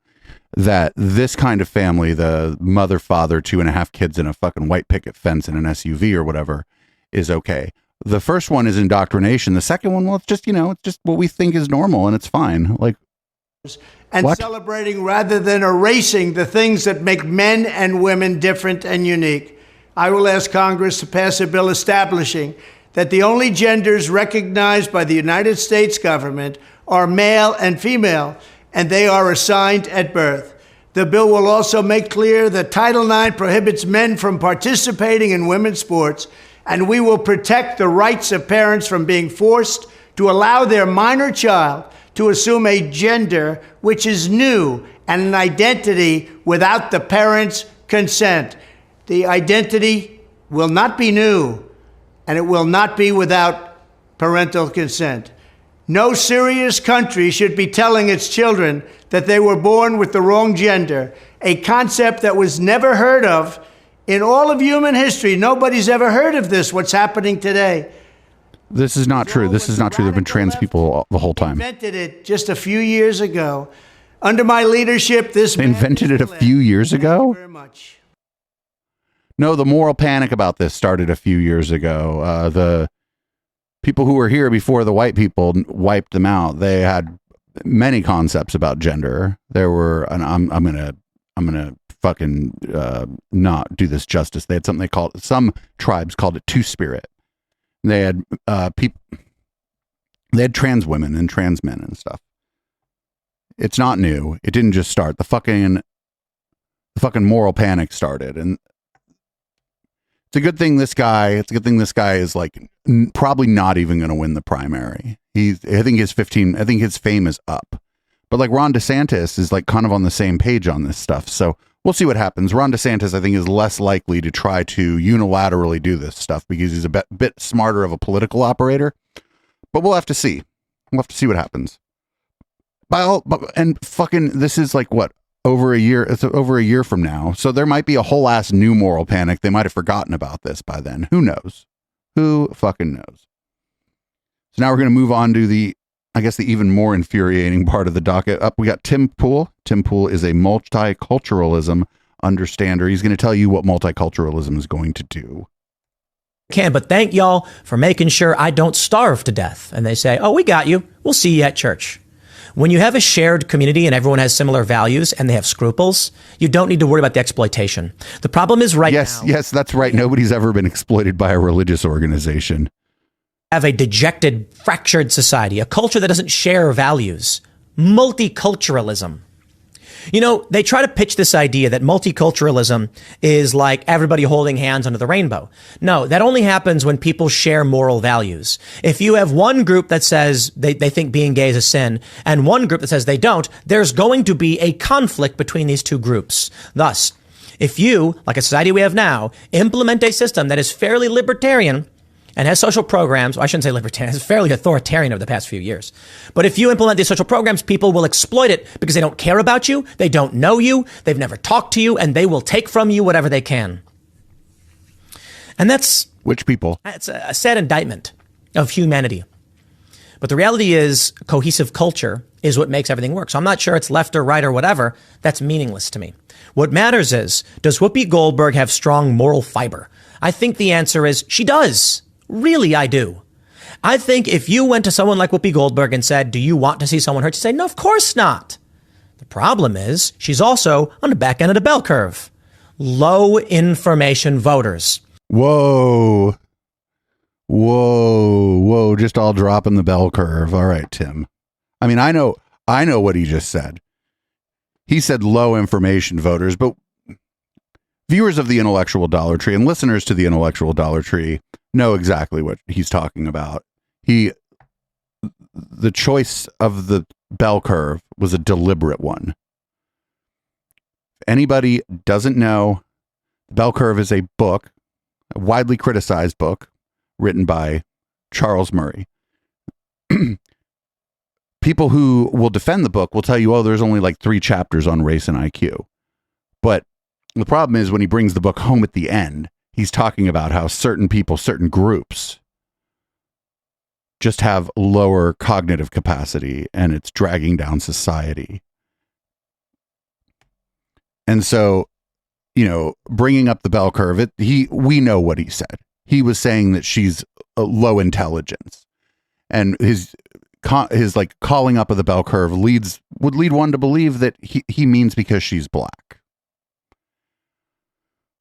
that this kind of family, the mother, father, 2.5 kids in a fucking white picket fence in an SUV or whatever, is okay. The first one is indoctrination. The second one, well, it's just, it's just what we think is normal and it's fine. Like, and what? Celebrating rather than erasing the things that make men and women different and unique. I will ask Congress to pass a bill establishing that the only genders recognized by the United States government are male and female, and they are assigned at birth. The bill will also make clear that Title IX prohibits men from participating in women's sports, and we will protect the rights of parents from being forced to allow their minor child to assume a gender which is new and an identity without the parents' consent. The identity will not be new, and it will not be without parental consent. No serious country should be telling its children that they were born with the wrong gender, a concept that was never heard of in all of human history. Nobody's ever heard of this, what's happening today. This is not true. This is not true. There have been trans people the whole time. Invented it just a few years ago. Under my leadership, this... They invented it a few years ago? Thank you very much. No, the moral panic about this started a few years ago. The people who were here before the white people wiped them out. They had many concepts about gender. There were, and I'm gonna fucking not do this justice. They had something they called, some tribes called it two-spirit. They had people, they had trans women and trans men and stuff. It's not new. It didn't just start. The fucking moral panic started, and it's a good thing this guy is like probably not even going to win the primary. I think his fame is up. But like Ron DeSantis is like kind of on the same page on this stuff. So we'll see what happens. Ron DeSantis, I think, is less likely to try to unilaterally do this stuff because he's a bit smarter of a political operator. But we'll have to see. We'll have to see what happens. And fucking, this is like what? Over a year. It's over a year from now. So there might be a whole ass new moral panic. They might have forgotten about this by then. Who knows? Who fucking knows? So now we're going to move on to the even more infuriating part of the docket. Up, we got Tim Pool. Tim Pool is a multiculturalism understander. He's going to tell you what multiculturalism is going to do. can, but thank y'all for making sure I don't starve to death. And they say, oh, we got you. We'll see you at church. When you have a shared community and everyone has similar values and they have scruples, you don't need to worry about the exploitation. The problem is now. Yes, that's right. Nobody's ever been exploited by a religious organization. Have a dejected, fractured society, a culture that doesn't share values, multiculturalism. You know, they try to pitch this idea that multiculturalism is like everybody holding hands under the rainbow. No, that only happens when people share moral values. If you have one group that says they think being gay is a sin and one group that says they don't, there's going to be a conflict between these two groups. Thus, if you, like a society we have now, implement a system that is fairly libertarian and has social programs, I shouldn't say libertarian, it's fairly authoritarian over the past few years. But if you implement these social programs, people will exploit it because they don't care about you, they don't know you, they've never talked to you, and they will take from you whatever they can. And that's... Which people? It's a sad indictment of humanity. But the reality is cohesive culture is what makes everything work. So I'm not sure it's left or right or whatever. That's meaningless to me. What matters is, does Whoopi Goldberg have strong moral fiber? I think the answer is she does. Really, I do. I think if you went to someone like Whoopi Goldberg and said, do you want to see someone hurt? She'd say, no, of course not. The problem is she's also on the back end of the bell curve. Low information voters. Whoa, just all dropping the bell curve. All right, Tim. I mean, I know what he just said. He said low information voters, but viewers of the Intellectual Dollar Tree and listeners to the Intellectual Dollar Tree know exactly what he's talking about. The choice of the bell curve was a deliberate one. If anybody doesn't know, the bell curve is a book, a widely criticized book written by Charles Murray. People who will defend the book will tell you, oh, there's only like 3 chapters on race and IQ. But the problem is when he brings the book home at the end, he's talking about how certain people, certain groups just have lower cognitive capacity and it's dragging down society. And so, bringing up the bell curve, we know what he said. He was saying that she's a low intelligence, and his like calling up of the bell curve would lead one to believe that he means because she's black.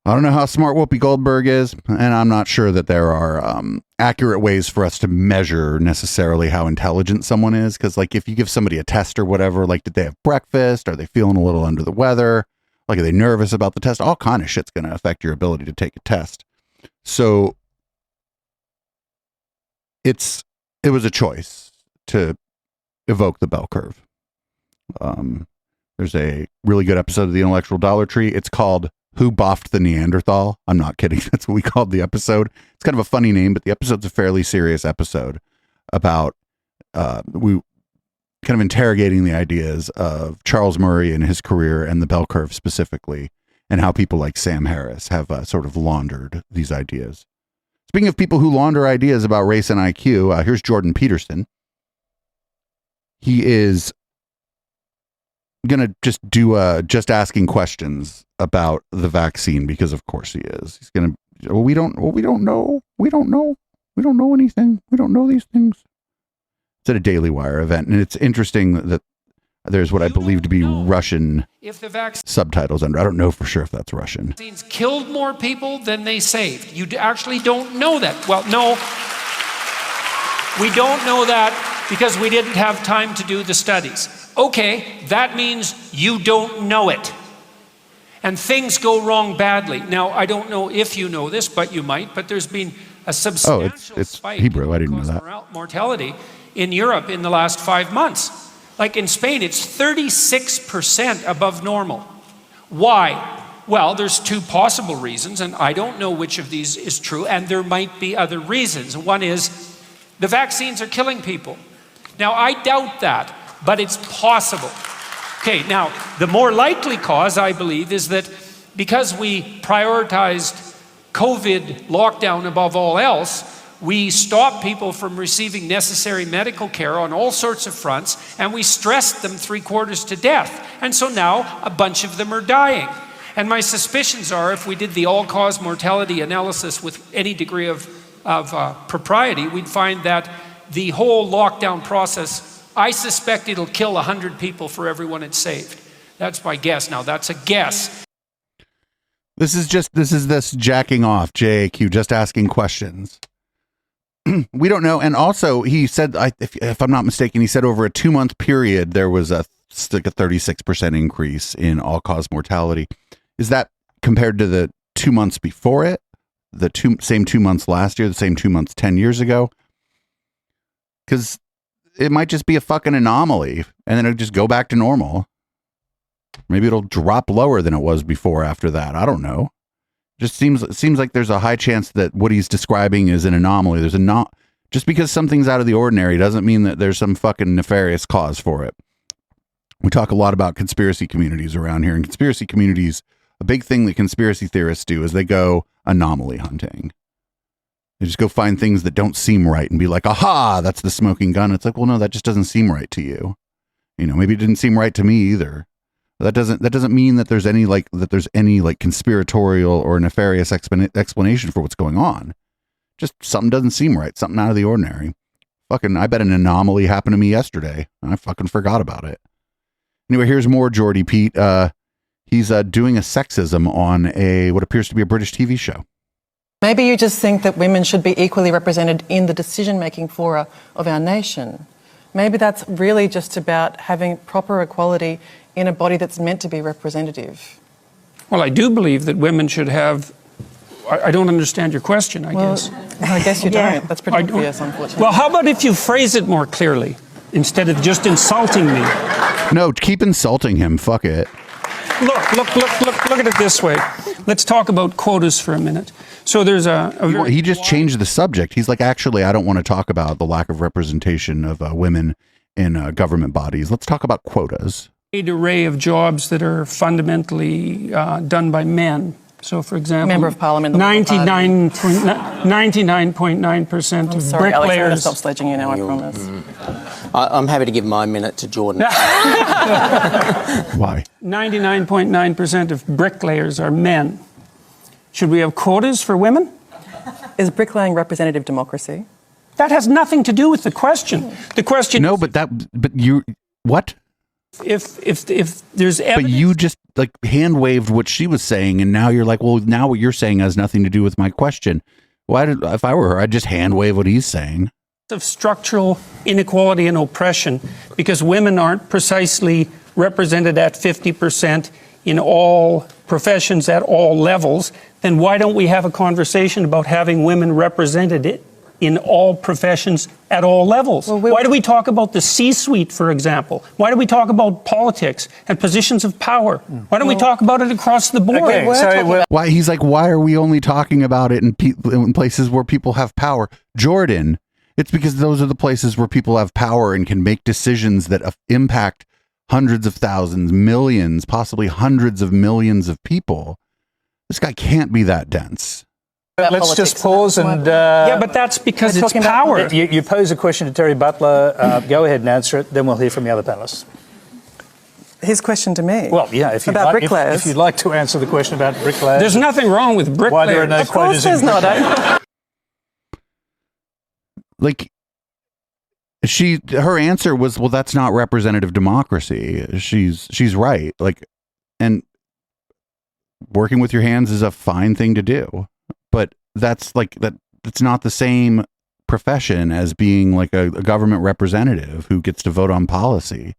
I don't know how smart Whoopi Goldberg is, and I'm not sure that there are accurate ways for us to measure necessarily how intelligent someone is. Because, like, if you give somebody a test or whatever, like, did they have breakfast? Are they feeling a little under the weather? Like, are they nervous about the test? All kind of shit's going to affect your ability to take a test. So it was a choice to evoke the bell curve. There's a really good episode of the Intellectual Dollar Tree. It's called Who Boffed the Neanderthal? I'm not kidding. That's what we called the episode. It's kind of a funny name, but the episode's a fairly serious episode about we kind of interrogating the ideas of Charles Murray and his career and the bell curve specifically, and how people like Sam Harris have sort of laundered these ideas. Speaking of people who launder ideas about race and IQ, here's Jordan Peterson. He is going to just do just asking questions about the vaccine because of course he is. He's going to, we don't know anything. We don't know these things. It's at a Daily Wire event, and it's interesting that there's what I believe to be Russian subtitles under. I don't know for sure if that's Russian. Vaccines killed more people than they saved. You actually don't know that. Well, no, we don't know that because we didn't have time to do the studies. Okay, that means you don't know it. And things go wrong badly. Now, I don't know if you know this, but you might, but there's been a substantial it's spike Hebrew. I didn't know that. in mortality in Europe in the last 5 months. Like in Spain, it's 36% above normal. Why? Well, there's 2 possible reasons, and I don't know which of these is true, and there might be other reasons. One is the vaccines are killing people. Now, I doubt that, but it's possible. Okay, now, the more likely cause, I believe, is that because we prioritized COVID lockdown above all else, we stopped people from receiving necessary medical care on all sorts of fronts, and we stressed them 3/4 to death. And so now a bunch of them are dying. And my suspicions are if we did the all-cause mortality analysis with any degree of propriety, we'd find that the whole lockdown process, I suspect it'll kill 100 people for everyone it saved. That's my guess. Now, that's a guess. This is this jacking off, JAQ, just asking questions. We don't know. And also, he said, if I'm not mistaken, he said over a 2-month period, there was a 36% increase in all-cause mortality. Is that compared to the 2 months before it? The same 2 months last year, the same 2 months 10 years ago? Because it might just be a fucking anomaly, and then it'll just go back to normal. Maybe it'll drop lower than it was before after that. I don't know. It seems like there's a high chance that what he's describing is an anomaly. Just because something's out of the ordinary doesn't mean that there's some fucking nefarious cause for it. We talk a lot about conspiracy communities around here, and conspiracy communities, a big thing that conspiracy theorists do is they go anomaly hunting. They just go find things that don't seem right and be like, aha, that's the smoking gun. It's like, well, no, that just doesn't seem right to you. You know, maybe it didn't seem right to me either. That doesn't mean that there's any conspiratorial or nefarious explanation for what's going on. Just something doesn't seem right, something out of the ordinary. I bet an anomaly happened to me yesterday, and I fucking forgot about it. Anyway, here's more Geordie Pete. He's doing a sexism on what appears to be a British TV show. Maybe you just think that women should be equally represented in the decision-making fora of our nation. Maybe that's really just about having proper equality in a body that's meant to be representative. Well, I do believe that women should have... I don't understand your question, I guess. I guess you don't. That's pretty obvious, unfortunately. Well, how about if you phrase it more clearly, instead of just insulting me? No, keep insulting him. Fuck it. Look at it this way. Let's talk about quotas for a minute. So there's he just changed the subject. He's like, actually, I don't want to talk about the lack of representation of women in government bodies. Let's talk about quotas. Array of jobs that are fundamentally done by men. So, for example, Member of Parliament, 99.9% of sorry, Alex, I'm going to bricklayers. stop sledging you now, I promise. I'm happy to give my minute to Jordan. Why? 99.9% of bricklayers are men. Should we have quotas for women? Is bricklaying representative democracy? That has nothing to do with the question. The question. No, but you what? If there's evidence. But you just hand waved what she was saying, and now you're like, well, now what you're saying has nothing to do with my question. If I were her, I'd just hand wave what he's saying. Of structural inequality and oppression, because women aren't precisely represented at 50% in all professions at all levels, then why don't we have a conversation about having women represented in all professions at all levels? Why do we talk about the C-suite, for example? Why do we talk about politics and positions of power? Why don't we talk about it across the board? Why he's like, why are we only talking about it in places where people have power? Jordan, it's because those are the places where people have power and can make decisions that impact hundreds of thousands, millions, possibly hundreds of millions of people. This guy can't be that dense. Let's just pause and... yeah, but that's because it's power. You pose a question to Terry Butler. Go ahead and answer it. Then we'll hear from the other panellists. His question to me? Well, yeah, if you'd like to answer the question about bricklayers. There's nothing wrong with bricklayers. Why there are no quotas in bricklayers. Her answer was, well, that's not representative democracy. She's right. And working with your hands is a fine thing to do. But that's not the same profession as being like a government representative who gets to vote on policy.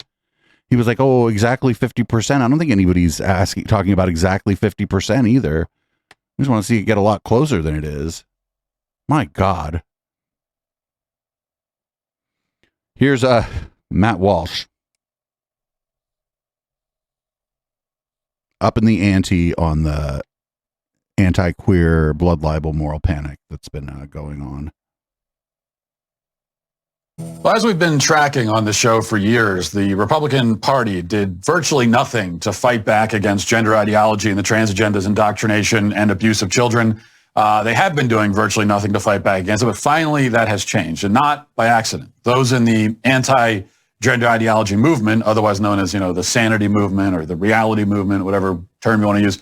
He was like, oh, exactly 50%. I don't think anybody's talking about exactly 50% either. I just want to see it get a lot closer than it is. My God. Here's Matt Walsh. Up in the ante on the anti-queer blood libel moral panic that's been going on. Well, as we've been tracking on the show for years, the Republican Party did virtually nothing to fight back against gender ideology and the trans agenda's indoctrination and abuse of children. They have been doing virtually nothing to fight back against it, but finally that has changed, and not by accident. Those in the anti-gender ideology movement, otherwise known as, the sanity movement or the reality movement, whatever term you want to use,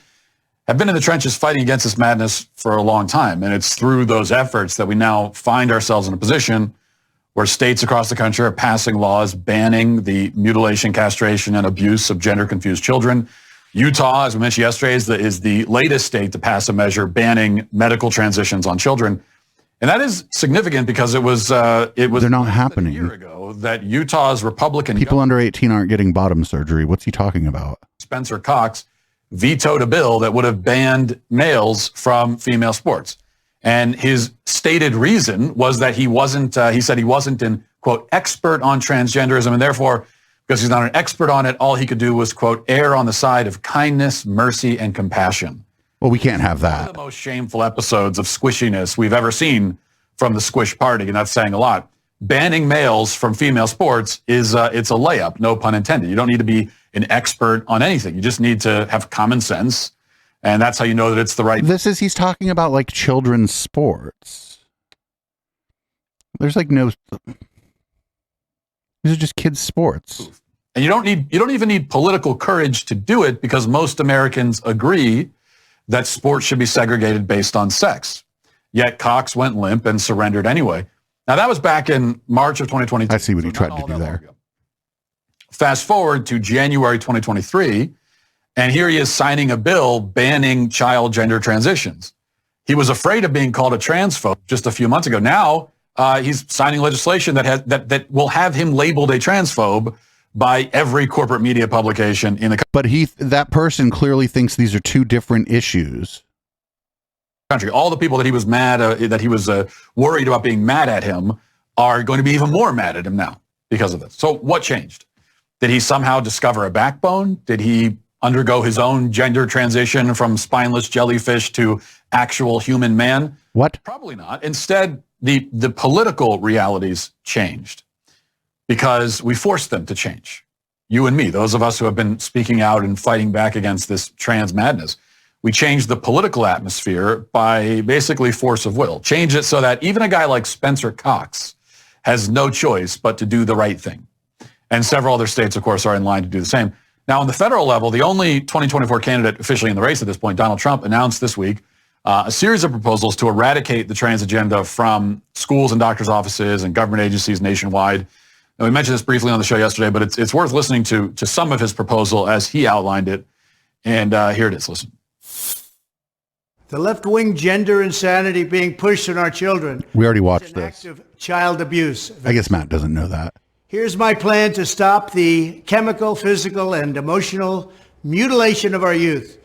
have been in the trenches fighting against this madness for a long time. And it's through those efforts that we now find ourselves in a position where states across the country are passing laws banning the mutilation, castration, and abuse of gender-confused children. Utah, as we mentioned yesterday, is the latest state to pass a measure banning medical transitions on children. And that is significant because it was they're not happening. A year ago that Utah's Republican people under 18 aren't getting bottom surgery. What's he talking about? Spencer Cox vetoed a bill that would have banned males from female sports. And his stated reason was that he said he wasn't an, quote, expert on transgenderism, and therefore, because he's not an expert on it, all he could do was, quote, err on the side of kindness, mercy, and compassion. Well, we can't have that. One of the most shameful episodes of squishiness we've ever seen from the Squish Party, and that's saying a lot. Banning males from female sports it's a layup, no pun intended. You don't need to be an expert on anything. You just need to have common sense, and that's how you know that it's the right. He's talking about like children's sports. There's like no. These are just kids' sports. And you don't even need political courage to do it because most Americans agree that sports should be segregated based on sex. Yet Cox went limp and surrendered anyway. Now that was back in March of 2022. I see what he tried to do there. Fast forward to January 2023, and here he is signing a bill banning child gender transitions. He was afraid of being called a transphobe just a few months ago. Now he's signing legislation that will have him labeled a transphobe by every corporate media publication in the country. But that person clearly thinks these are two different issues. All the people that he was worried about being mad at him are going to be even more mad at him now because of this. So what changed? Did he somehow discover a backbone? Did he undergo his own gender transition from spineless jellyfish to actual human man? What? Probably not. Instead, the political realities changed because we forced them to change. You and me, those of us who have been speaking out and fighting back against this trans madness, we changed the political atmosphere by basically force of will. Change it so that even a guy like Spencer Cox has no choice but to do the right thing. And several other states, of course, are in line to do the same. Now, on the federal level, the only 2024 candidate officially in the race at this point, Donald Trump, announced this week a series of proposals to eradicate the trans agenda from schools and doctors' offices and government agencies nationwide. Now, we mentioned this briefly on the show yesterday, but it's worth listening to some of his proposal as he outlined it. And here it is. Listen. The left-wing gender insanity being pushed on our children. We already watched this. Act of child abuse. I guess Matt doesn't know that. Here's my plan to stop the chemical, physical, and emotional mutilation of our youth.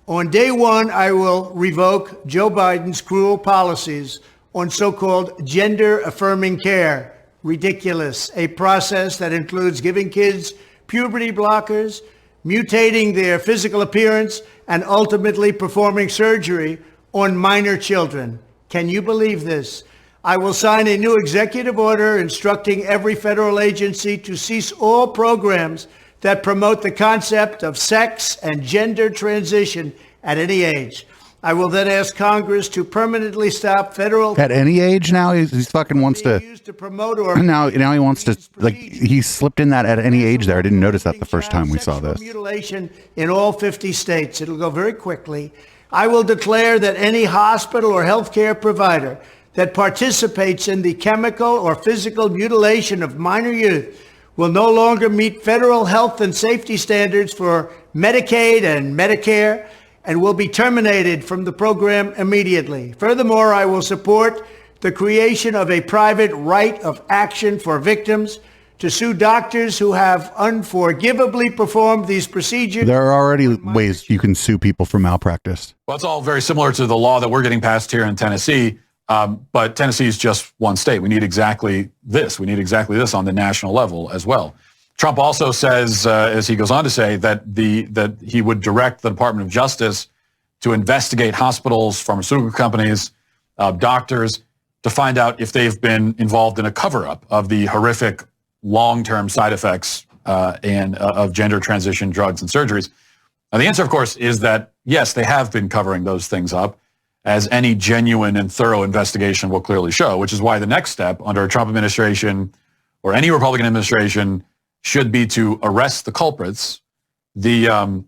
On day one, I will revoke Joe Biden's cruel policies on so-called gender-affirming care. Ridiculous. A process that includes giving kids puberty blockers, mutating their physical appearance, and ultimately performing surgery on minor children. Can you believe this? I will sign a new executive order instructing every federal agency to cease all programs that promote the concept of sex and gender transition at any age. I will then ask Congress to permanently stop federal... At any age now? He fucking wants to promote or... Now he wants to, like, he slipped in that at any age there. I didn't notice that the first time we saw this. Mutilation in all 50 states. It'll go very quickly. I will declare that any hospital or healthcare provider that participates in the chemical or physical mutilation of minor youth will no longer meet federal health and safety standards for Medicaid and Medicare and will be terminated from the program immediately. Furthermore, I will support the creation of a private right of action for victims to sue doctors who have unforgivably performed these procedures. There are already ways you can sue people for malpractice. Well, it's all very similar to the law that we're getting passed here in Tennessee. But Tennessee is just one state. We need exactly this. We need exactly this on the national level as well. Trump also says, as he goes on to say, that he would direct the Department of Justice to investigate hospitals, pharmaceutical companies, doctors, to find out if they've been involved in a cover-up of the horrific long-term side effects of gender transition drugs and surgeries. Now, the answer, of course, is that, yes, they have been covering those things up, as any genuine and thorough investigation will clearly show, which is why the next step under a Trump administration or any Republican administration should be to arrest the culprits. The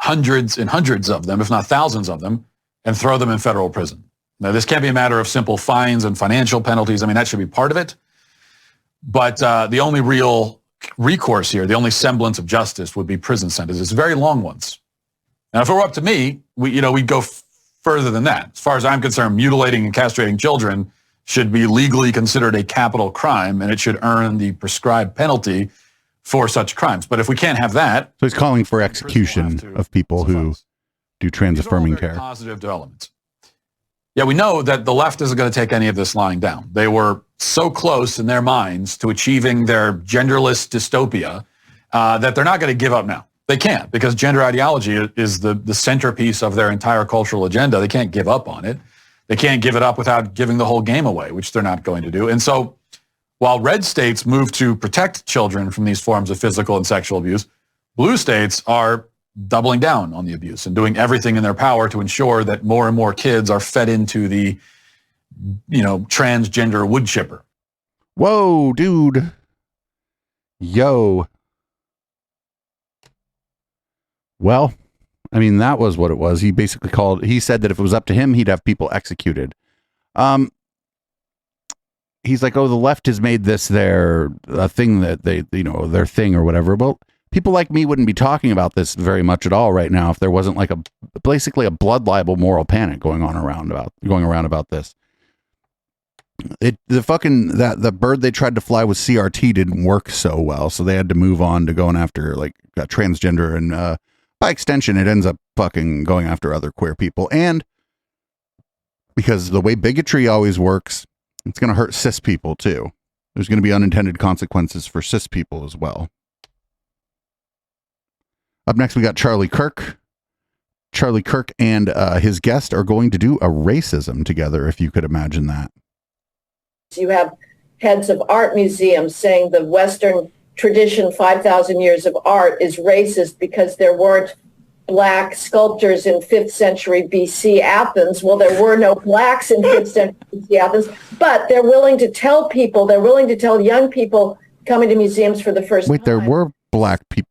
hundreds and hundreds of them, if not thousands of them, and throw them in federal prison. Now, this can't be a matter of simple fines and financial penalties. I mean, that should be part of it. But the only real recourse here, the only semblance of justice would be prison sentences, very long ones. Now, if it were up to me, we'd go further than that. As far as I'm concerned, mutilating and castrating children should be legally considered a capital crime, and it should earn the prescribed penalty for such crimes. But if we can't have that... So he's calling for execution of people who do trans-affirming terror. Positive developments. Yeah, we know that the left isn't going to take any of this lying down. They were so close in their minds to achieving their genderless dystopia that they're not going to give up now. They can't, because gender ideology is the centerpiece of their entire cultural agenda. They can't give up on it. They can't give it up without giving the whole game away, which they're not going to do. And so while red states move to protect children from these forms of physical and sexual abuse, blue states are doubling down on the abuse and doing everything in their power to ensure that more and more kids are fed into the, transgender wood chipper. Whoa, dude. Yo. Well, I mean, that was what it was. He basically he said that if it was up to him, he'd have people executed. He's like, oh, the left has made this their thing that they, their thing or whatever. Well, people like me wouldn't be talking about this very much at all right now if there wasn't like basically a blood libel moral panic going around about this. The bird they tried to fly with CRT didn't work so well, so they had to move on to going after transgender, and by extension, it ends up fucking going after other queer people. And because the way bigotry always works, it's going to hurt cis people too. There's going to be unintended consequences for cis people as well. Up next, we got Charlie Kirk. Charlie Kirk and his guest are going to do a racism together, if you could imagine that. You have heads of art museums saying the Western tradition, 5,000 years of art, is racist because there weren't black sculptors in 5th century BC Athens. Well, there were no blacks in 5th century BC Athens, but they're willing to tell young people coming to museums for the first time. Wait, there were black people.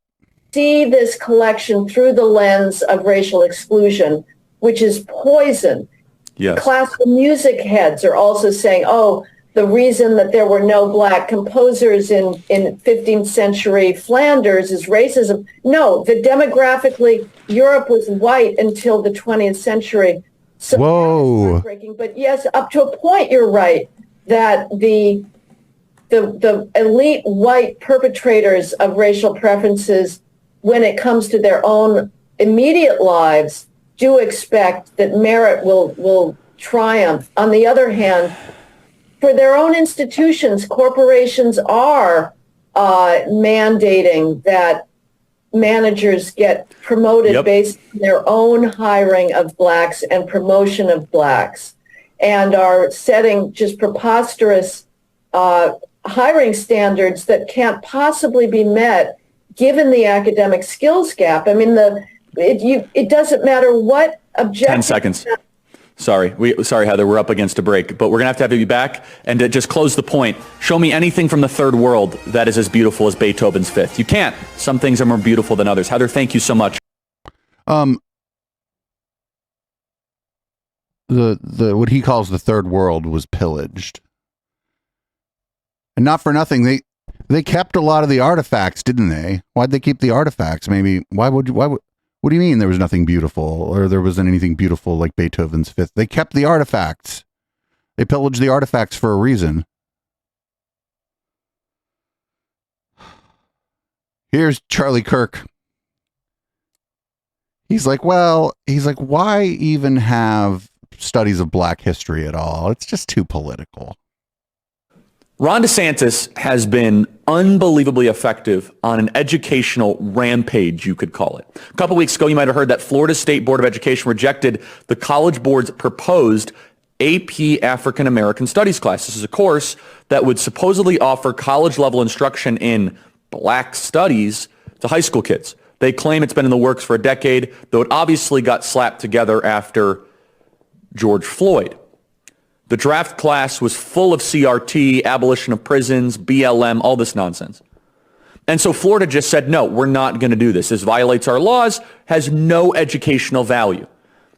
See this collection through the lens of racial exclusion, which is poison. Yes. Classical music heads are also saying, oh, the reason that there were no black composers in 15th century Flanders is racism. No, demographically, Europe was white until the 20th century. So whoa. Heartbreaking. But yes, up to a point, you're right, that the elite white perpetrators of racial preferences, when it comes to their own immediate lives, do expect that merit will triumph. On the other hand, for their own institutions, corporations are mandating that managers get promoted based on their own hiring of blacks and promotion of blacks, and are setting just preposterous hiring standards that can't possibly be met given the academic skills gap. I mean, it doesn't matter what objective. 10 seconds. Sorry, Heather, we're up against a break, but we're going to have you back. And to just close the point, show me anything from the third world that is as beautiful as Beethoven's Fifth. You can't. Some things are more beautiful than others. Heather, thank you so much. The what he calls the third world was pillaged. And not for nothing, they kept a lot of the artifacts, didn't they? Why'd they keep the artifacts? Maybe, what do you mean there was nothing beautiful, or there wasn't anything beautiful like Beethoven's Fifth? They kept the artifacts. They pillaged the artifacts for a reason. Here's Charlie Kirk. He's like, why even have studies of black history at all? It's just too political. Ron DeSantis has been unbelievably effective on an educational rampage, you could call it. A couple weeks ago, you might have heard that Florida State Board of Education rejected the College Board's proposed AP African American Studies class. This is a course that would supposedly offer college-level instruction in black studies to high school kids. They claim it's been in the works for a decade, though it obviously got slapped together after George Floyd. The draft class was full of CRT, abolition of prisons, BLM, all this nonsense. And so Florida just said, no, we're not going to do this. This violates our laws, has no educational value.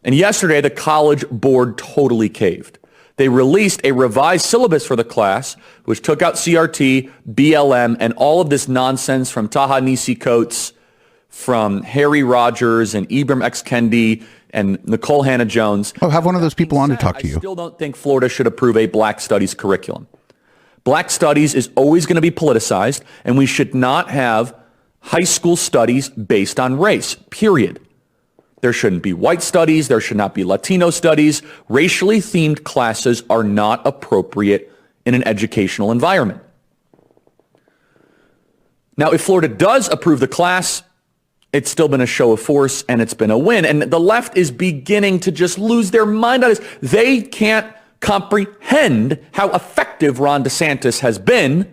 And yesterday, the College Board totally caved. They released a revised syllabus for the class, which took out CRT, BLM, and all of this nonsense from Ta-Nehisi Coates, from Harry Rogers and Ibram X. Kendi and Nicole Hannah-Jones. Oh, have one of those people on to talk to you. I still don't think Florida should approve a Black Studies curriculum. Black Studies is always going to be politicized, and we should not have high school studies based on race, period. There shouldn't be white studies. There should not be Latino studies. Racially themed classes are not appropriate in an educational environment. Now, if Florida does approve the class, it's still been a show of force and it's been a win. And the left is beginning to just lose their mind on this. They can't comprehend how effective Ron DeSantis has been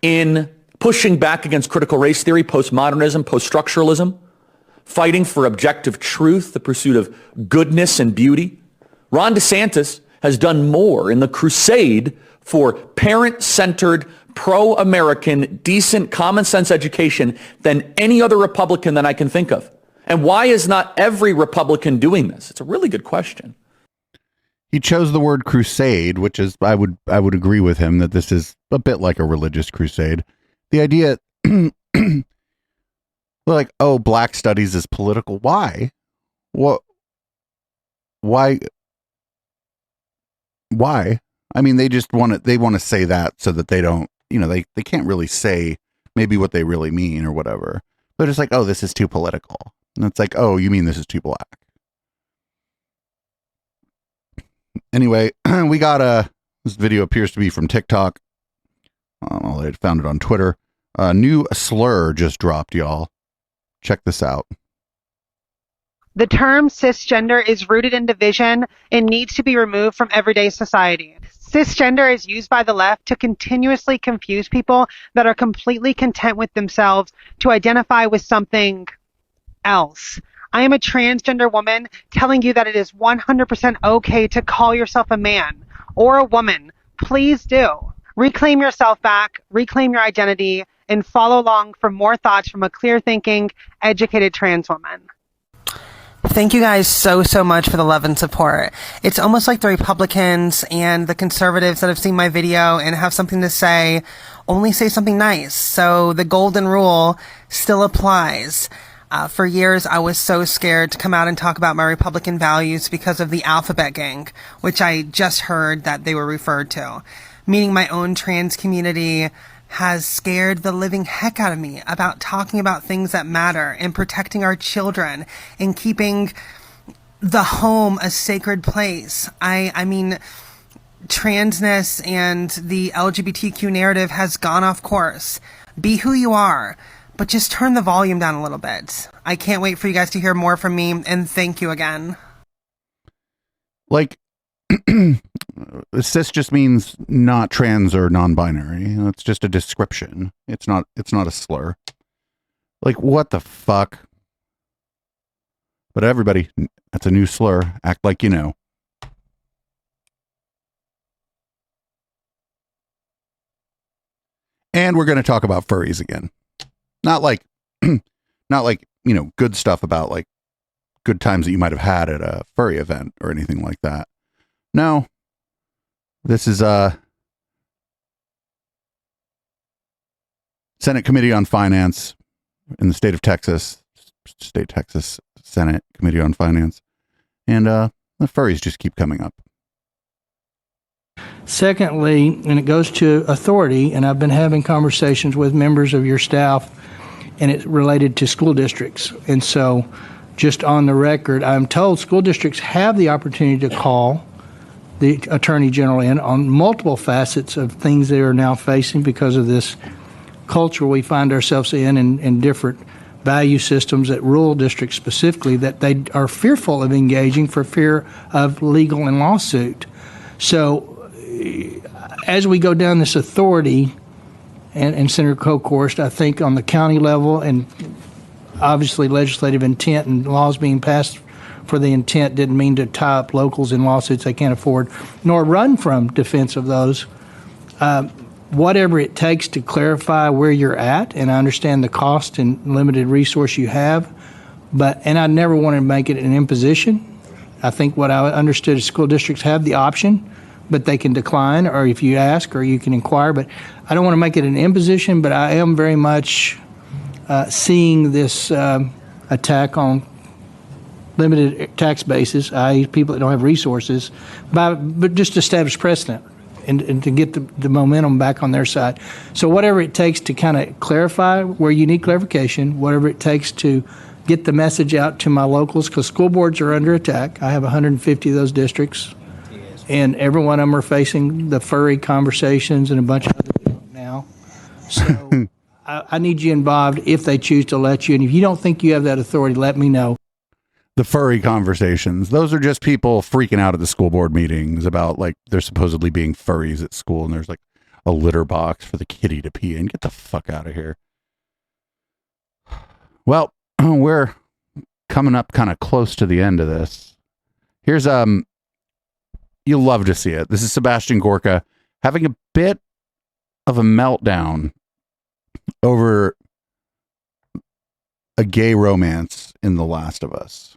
in pushing back against critical race theory, postmodernism, post-structuralism, fighting for objective truth, the pursuit of goodness and beauty. Ron DeSantis has done more in the crusade for parent-centered, pro-American, decent, common-sense education than any other Republican that I can think of. And why is not every Republican doing this? It's a really good question. He chose the word crusade, which is, I would agree with him that this is a bit like a religious crusade. The idea, like, oh, Black Studies is political. Why? What? Why? I mean, they just want to say that so that they don't, they can't really say maybe what they really mean or whatever. But it's like, oh, this is too political. And it's like, oh, you mean this is too black. Anyway, we got this video appears to be from TikTok. I found it on Twitter. A new slur just dropped, y'all. Check this out. The term cisgender is rooted in division and needs to be removed from everyday society. Cisgender is used by the left to continuously confuse people that are completely content with themselves to identify with something else. I am a transgender woman telling you that it is 100% okay to call yourself a man or a woman. Please do. Reclaim yourself back, reclaim your identity, and follow along for more thoughts from a clear-thinking, educated trans woman. Thank you guys so much for the love and support. It's almost like the Republicans and the conservatives that have seen my video and have something to say only say something nice. So the golden rule still applies. For years, I was so scared to come out and talk about my Republican values because of the alphabet gang, which I just heard that they were referred to. Meaning my own trans community has scared the living heck out of me about talking about things that matter and protecting our children and keeping the home a sacred place. I mean, transness and the LGBTQ narrative has gone off course. Be who you are, but just turn the volume down a little bit. I can't wait for you guys to hear more from me, and thank you again. Like, cis just means not trans or non-binary. It's just a description. It's not a slur. Like, what the fuck? But everybody, that's a new slur. Act like you know. And we're going to talk about furries again. Not like good stuff about like good times that you might have had at a furry event or anything like that. No, this is Senate Committee on Finance in the state of Texas, Senate Committee on Finance. And the furries just keep coming up. Secondly, and it goes to authority, and I've been having conversations with members of your staff, and it's related to school districts. And so, just on the record, I'm told school districts have the opportunity to call the Attorney General in on multiple facets of things they are now facing because of this culture we find ourselves in different value systems at rural districts specifically, that they are fearful of engaging for fear of legal and lawsuit. So as we go down this authority, and Senator Kokorst, I think on the county level, and obviously legislative intent and laws being passed for the intent didn't mean to tie up locals in lawsuits they can't afford, nor run from defense of those. whatever it takes to clarify where you're at, and I understand the cost and limited resource you have, and I never want to make it an imposition. I think what I understood is school districts have the option, but they can decline, or if you ask, or you can inquire, but I don't want to make it an imposition, but I am very much seeing this attack on limited tax bases, i.e. people that don't have resources, but just to establish precedent and to get the momentum back on their side. So whatever it takes to kind of clarify where you need clarification, whatever it takes to get the message out to my locals, because school boards are under attack. I have 150 of those districts, and every one of them are facing the furry conversations and a bunch of other things now. So I need you involved if they choose to let you. And if you don't think you have that authority, let me know. The furry conversations, those are just people freaking out at the school board meetings about, like, they're supposedly being furries at school, and there's like a litter box for the kitty to pee in. Get the fuck out of here. Well, we're coming up kind of close to the end of this. Here's you'll love to see it. This is Sebastian Gorka having a bit of a meltdown over a gay romance in The Last of Us.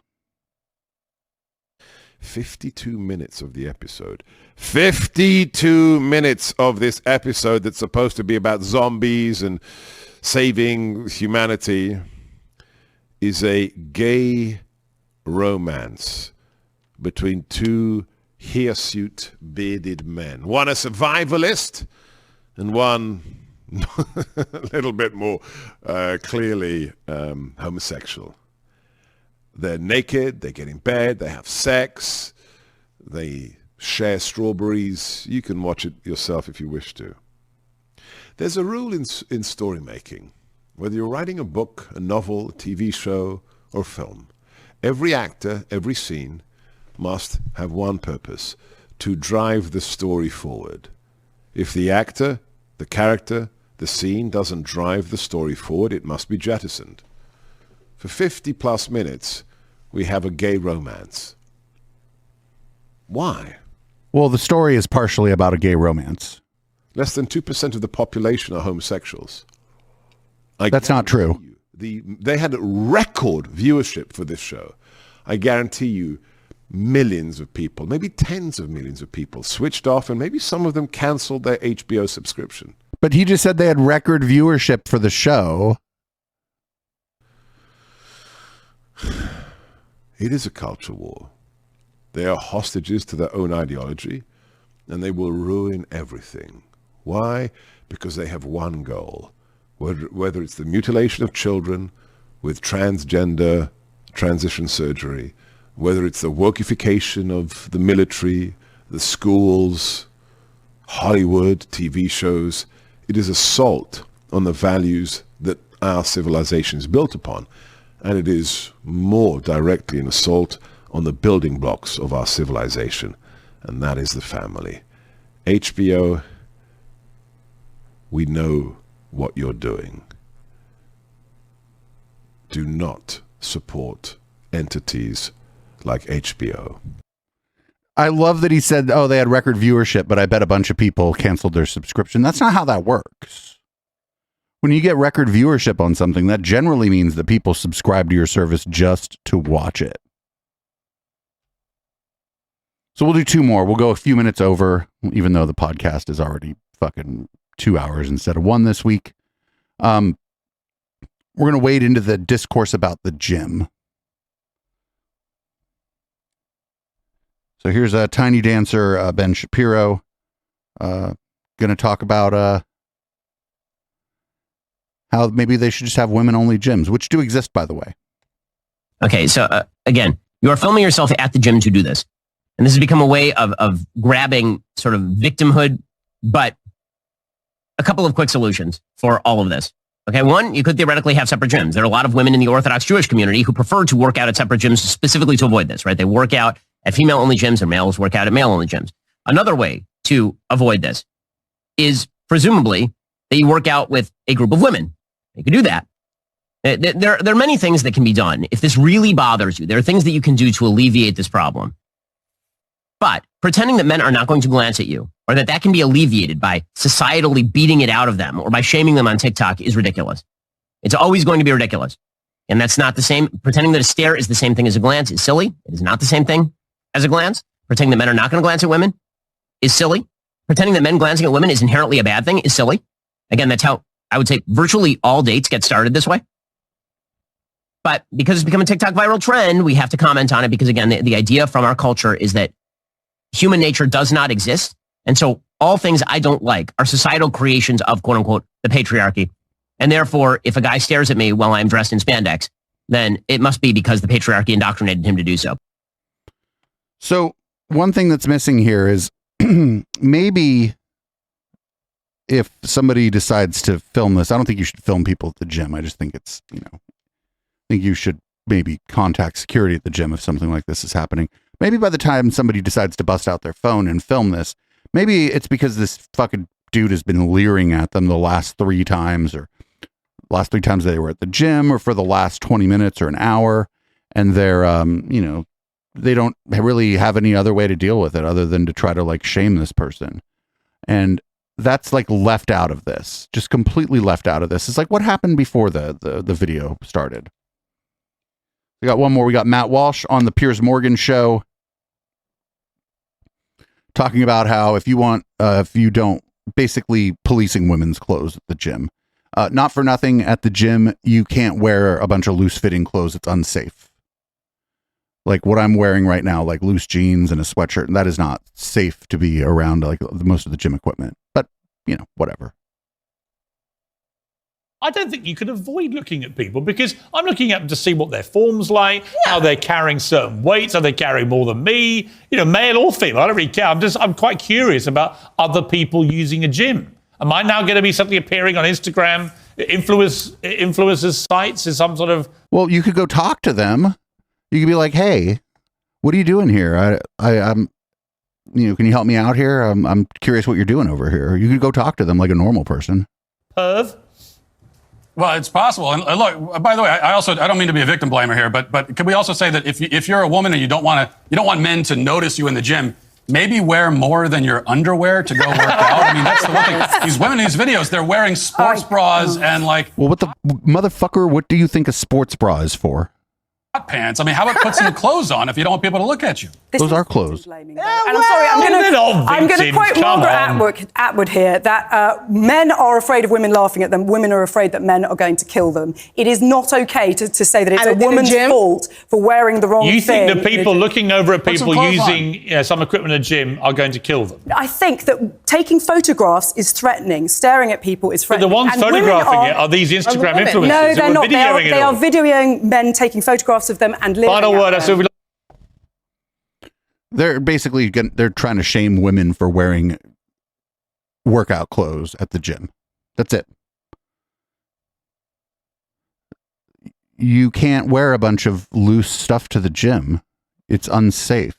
52 minutes of the episode. 52 minutes of this episode that's supposed to be about zombies and saving humanity is a gay romance between two hirsute bearded men. One a survivalist and one a little bit more clearly homosexual. They're naked, they get in bed, they have sex, they share strawberries. You can watch it yourself if you wish to. There's a rule in story making. Whether you're writing a book, a novel, a TV show, or film, every actor, every scene must have one purpose: to drive the story forward. If the actor, the character, the scene doesn't drive the story forward, it must be jettisoned. For 50 plus minutes, we have a gay romance. Why? Well, the story is partially about a gay romance. Less than 2% of the population are homosexuals. That's not true. They had record viewership for this show. I guarantee you millions of people, maybe tens of millions of people switched off, and maybe some of them canceled their HBO subscription. But he just said they had record viewership for the show. It is a culture war. They are hostages to their own ideology, and they will ruin everything. Why? Because they have one goal. Whether it's the mutilation of children with transgender transition surgery, whether it's the wokeification of the military, the schools, Hollywood, TV shows, it is assault on the values that our civilization is built upon. And it is more directly an assault on the building blocks of our civilization, and that is the family. HBO, we know what you're doing. Do not support entities like HBO. I love that he said, oh, they had record viewership, but I bet a bunch of people canceled their subscription. That's not how that works. When you get record viewership on something, that generally means that people subscribe to your service just to watch it. So we'll do two more. We'll go a few minutes over, even though the podcast is already fucking 2 hours instead of 1 this week. We're going to wade into the discourse about the gym. So here's a tiny dancer, Ben Shapiro, going to talk about how maybe they should just have women-only gyms, which do exist, by the way. Okay, so again, you are filming yourself at the gym to do this. And this has become a way of grabbing sort of victimhood, but a couple of quick solutions for all of this. Okay, one, you could theoretically have separate gyms. There are a lot of women in the Orthodox Jewish community who prefer to work out at separate gyms specifically to avoid this, right? They work out at female-only gyms and males work out at male-only gyms. Another way to avoid this is presumably that you work out with a group of women. You can do that. There are many things that can be done. If this really bothers you, there are things that you can do to alleviate this problem. But pretending that men are not going to glance at you, or that can be alleviated by societally beating it out of them or by shaming them on TikTok is ridiculous. It's always going to be ridiculous. And that's not the same. Pretending that a stare is the same thing as a glance is silly. It is not the same thing as a glance. Pretending that men are not going to glance at women is silly. Pretending that men glancing at women is inherently a bad thing is silly. Again, that's how I would say virtually all dates get started this way. But because it's become a TikTok viral trend, we have to comment on it because, again, the idea from our culture is that human nature does not exist. And so all things I don't like are societal creations of, quote unquote, the patriarchy. And therefore, if a guy stares at me while I'm dressed in spandex, then it must be because the patriarchy indoctrinated him to do so. So one thing that's missing here is maybe if somebody decides to film this, I don't think you should film people at the gym. I just think it's, I think you should maybe contact security at the gym if something like this is happening. Maybe by the time somebody decides to bust out their phone and film this, maybe it's because this fucking dude has been leering at them the last 3 times or last 3 times they were at the gym or for the last 20 minutes or an hour. And they're, they don't really have any other way to deal with it other than to try to like shame this person. And that's like left out of this, just completely left out of this. It's like what happened before the video started. We got one more. We got Matt Walsh on the Piers Morgan show talking about how if you don't, basically policing women's clothes at the gym. Not for nothing at the gym, you can't wear a bunch of loose fitting clothes. It's unsafe. Like what I'm wearing right now, like loose jeans and a sweatshirt, and that is not safe to be around like most of the gym equipment. But, whatever. I don't think you can avoid looking at people because I'm looking at them to see what their form's like, how they're carrying certain weights, are they carrying more than me, male or female, I don't really care. I'm quite curious about other people using a gym. Am I now going to be suddenly appearing on Instagram, influencers sites as some sort of... Well, you could go talk to them. You could be like, hey, what are you doing here? I'm can you help me out here? I'm curious what you're doing over here. You could go talk to them like a normal person. Perv? Well, it's possible. And look, by the way, I don't mean to be a victim blamer here, but can we also say that if you're a woman and you don't want men to notice you in the gym, maybe wear more than your underwear to go work out. I mean, that's the one thing. These women in these videos, they're wearing sports bras and like... Well, what the motherfucker, what do you think a sports bra is for? Hot pants. I mean, how about put some clothes on if you don't want people to look at you? Those are clothes. And I'm sorry, I'm going to quote Margaret Atwood here, that men are afraid of women laughing at them, women are afraid that men are going to kill them. It is not okay to say that it's a woman's fault for wearing the wrong thing. You think the people looking over at people using some equipment in a gym are going to kill them? I think that taking photographs is threatening, staring at people is threatening. But the ones photographing it are these Instagram influencers. No, they're not. They are videoing men taking photographs of them and living Final word, they're basically they're trying to shame women for wearing workout clothes at the gym. That's it. You can't wear a bunch of loose stuff to the gym. It's unsafe.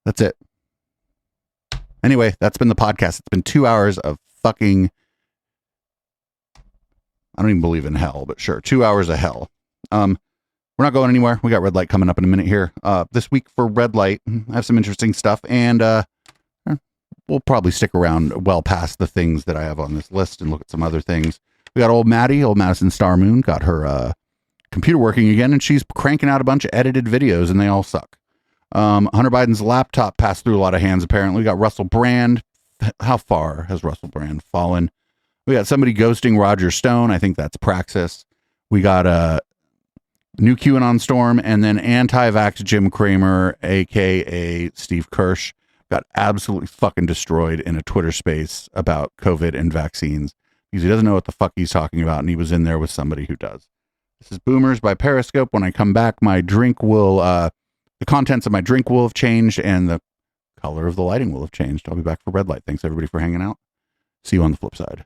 That's it. Anyway, that's been the podcast. It's been 2 hours of fucking... I don't even believe in hell, but sure. 2 hours of hell. We're not going anywhere. We got Red Light coming up in a minute here. This week for Red Light, I have some interesting stuff, and we'll probably stick around well past the things that I have on this list and look at some other things. We got old Madison Star Moon, got her computer working again, and she's cranking out a bunch of edited videos, and they all suck. Hunter Biden's laptop passed through a lot of hands, apparently. We got Russell Brand. How far has Russell Brand fallen? We got somebody ghosting Roger Stone. I think that's Praxis. We got a new QAnon storm, and then anti-vax Jim Cramer, a.k.a. Steve Kirsch, got absolutely fucking destroyed in a Twitter space about COVID and vaccines because he doesn't know what the fuck he's talking about, and he was in there with somebody who does. This is Boomers by Periscope. When I come back, my drink will, the contents of my drink will have changed, and the color of the lighting will have changed. I'll be back for Red Light. Thanks, everybody, for hanging out. See you on the flip side.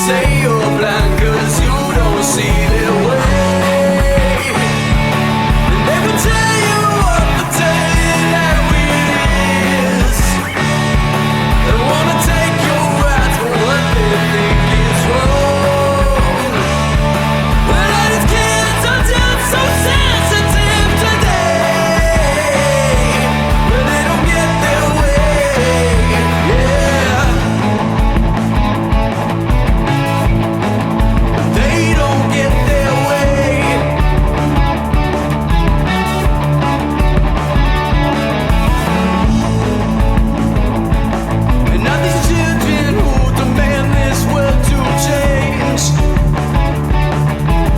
say you're blind 'cause you don't see their way. And they will tell you what they're telling how it is. They wanna take your rights for what they think is wrong. Well, all these kids are just so sensitive today. But they don't get their way, yeah. They don't get their way. And now these children who demand this world to change.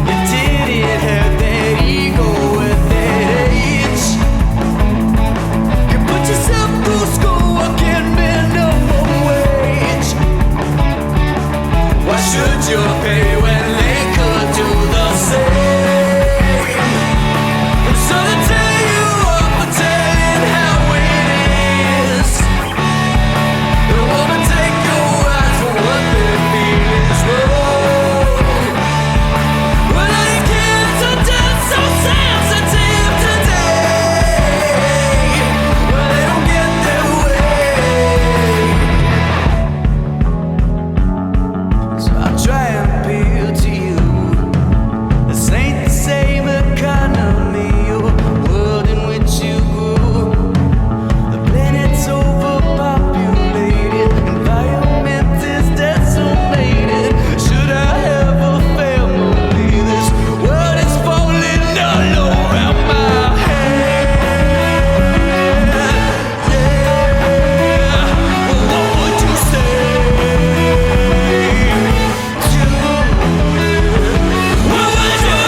You didn't have that ego at that age. You put yourself through school working minimum wage. Why should you pay when they could do the same? So they tell you what they're telling how it is. They wanna take your rights for what they feel is wrong. Well, all these kids are just so sensitive today. Well, they don't get their way. So I try and appeal to you. This ain't the same economy or world in which you grew. The planet's overpopulated, environment is decimated. Should I have a family? This world is falling all around my head. Yeah, what would you say to? What would you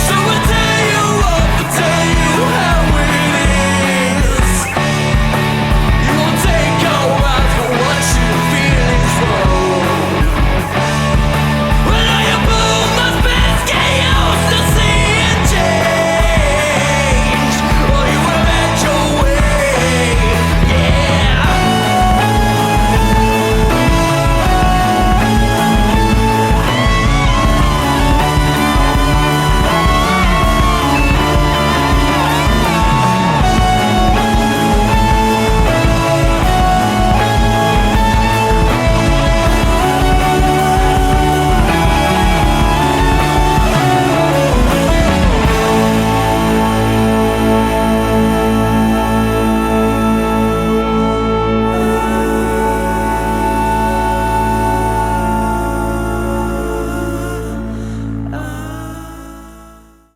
So I tell you what, I tell you how it is. You won't take your rights for what you feel is wrong. Well, all you boomers best get used to seeing change, or you will have your way, yeah.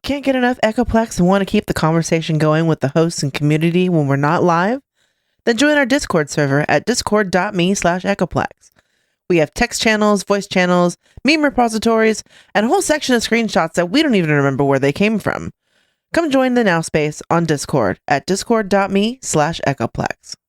Can't get enough Echoplex and want to keep the conversation going with the hosts and community when we're not live? Then join our Discord server at discord.me/Echoplex. We have text channels, voice channels, meme repositories, and a whole section of screenshots that we don't even remember where they came from. Come join the Now Space on Discord at discord.me/Echoplex.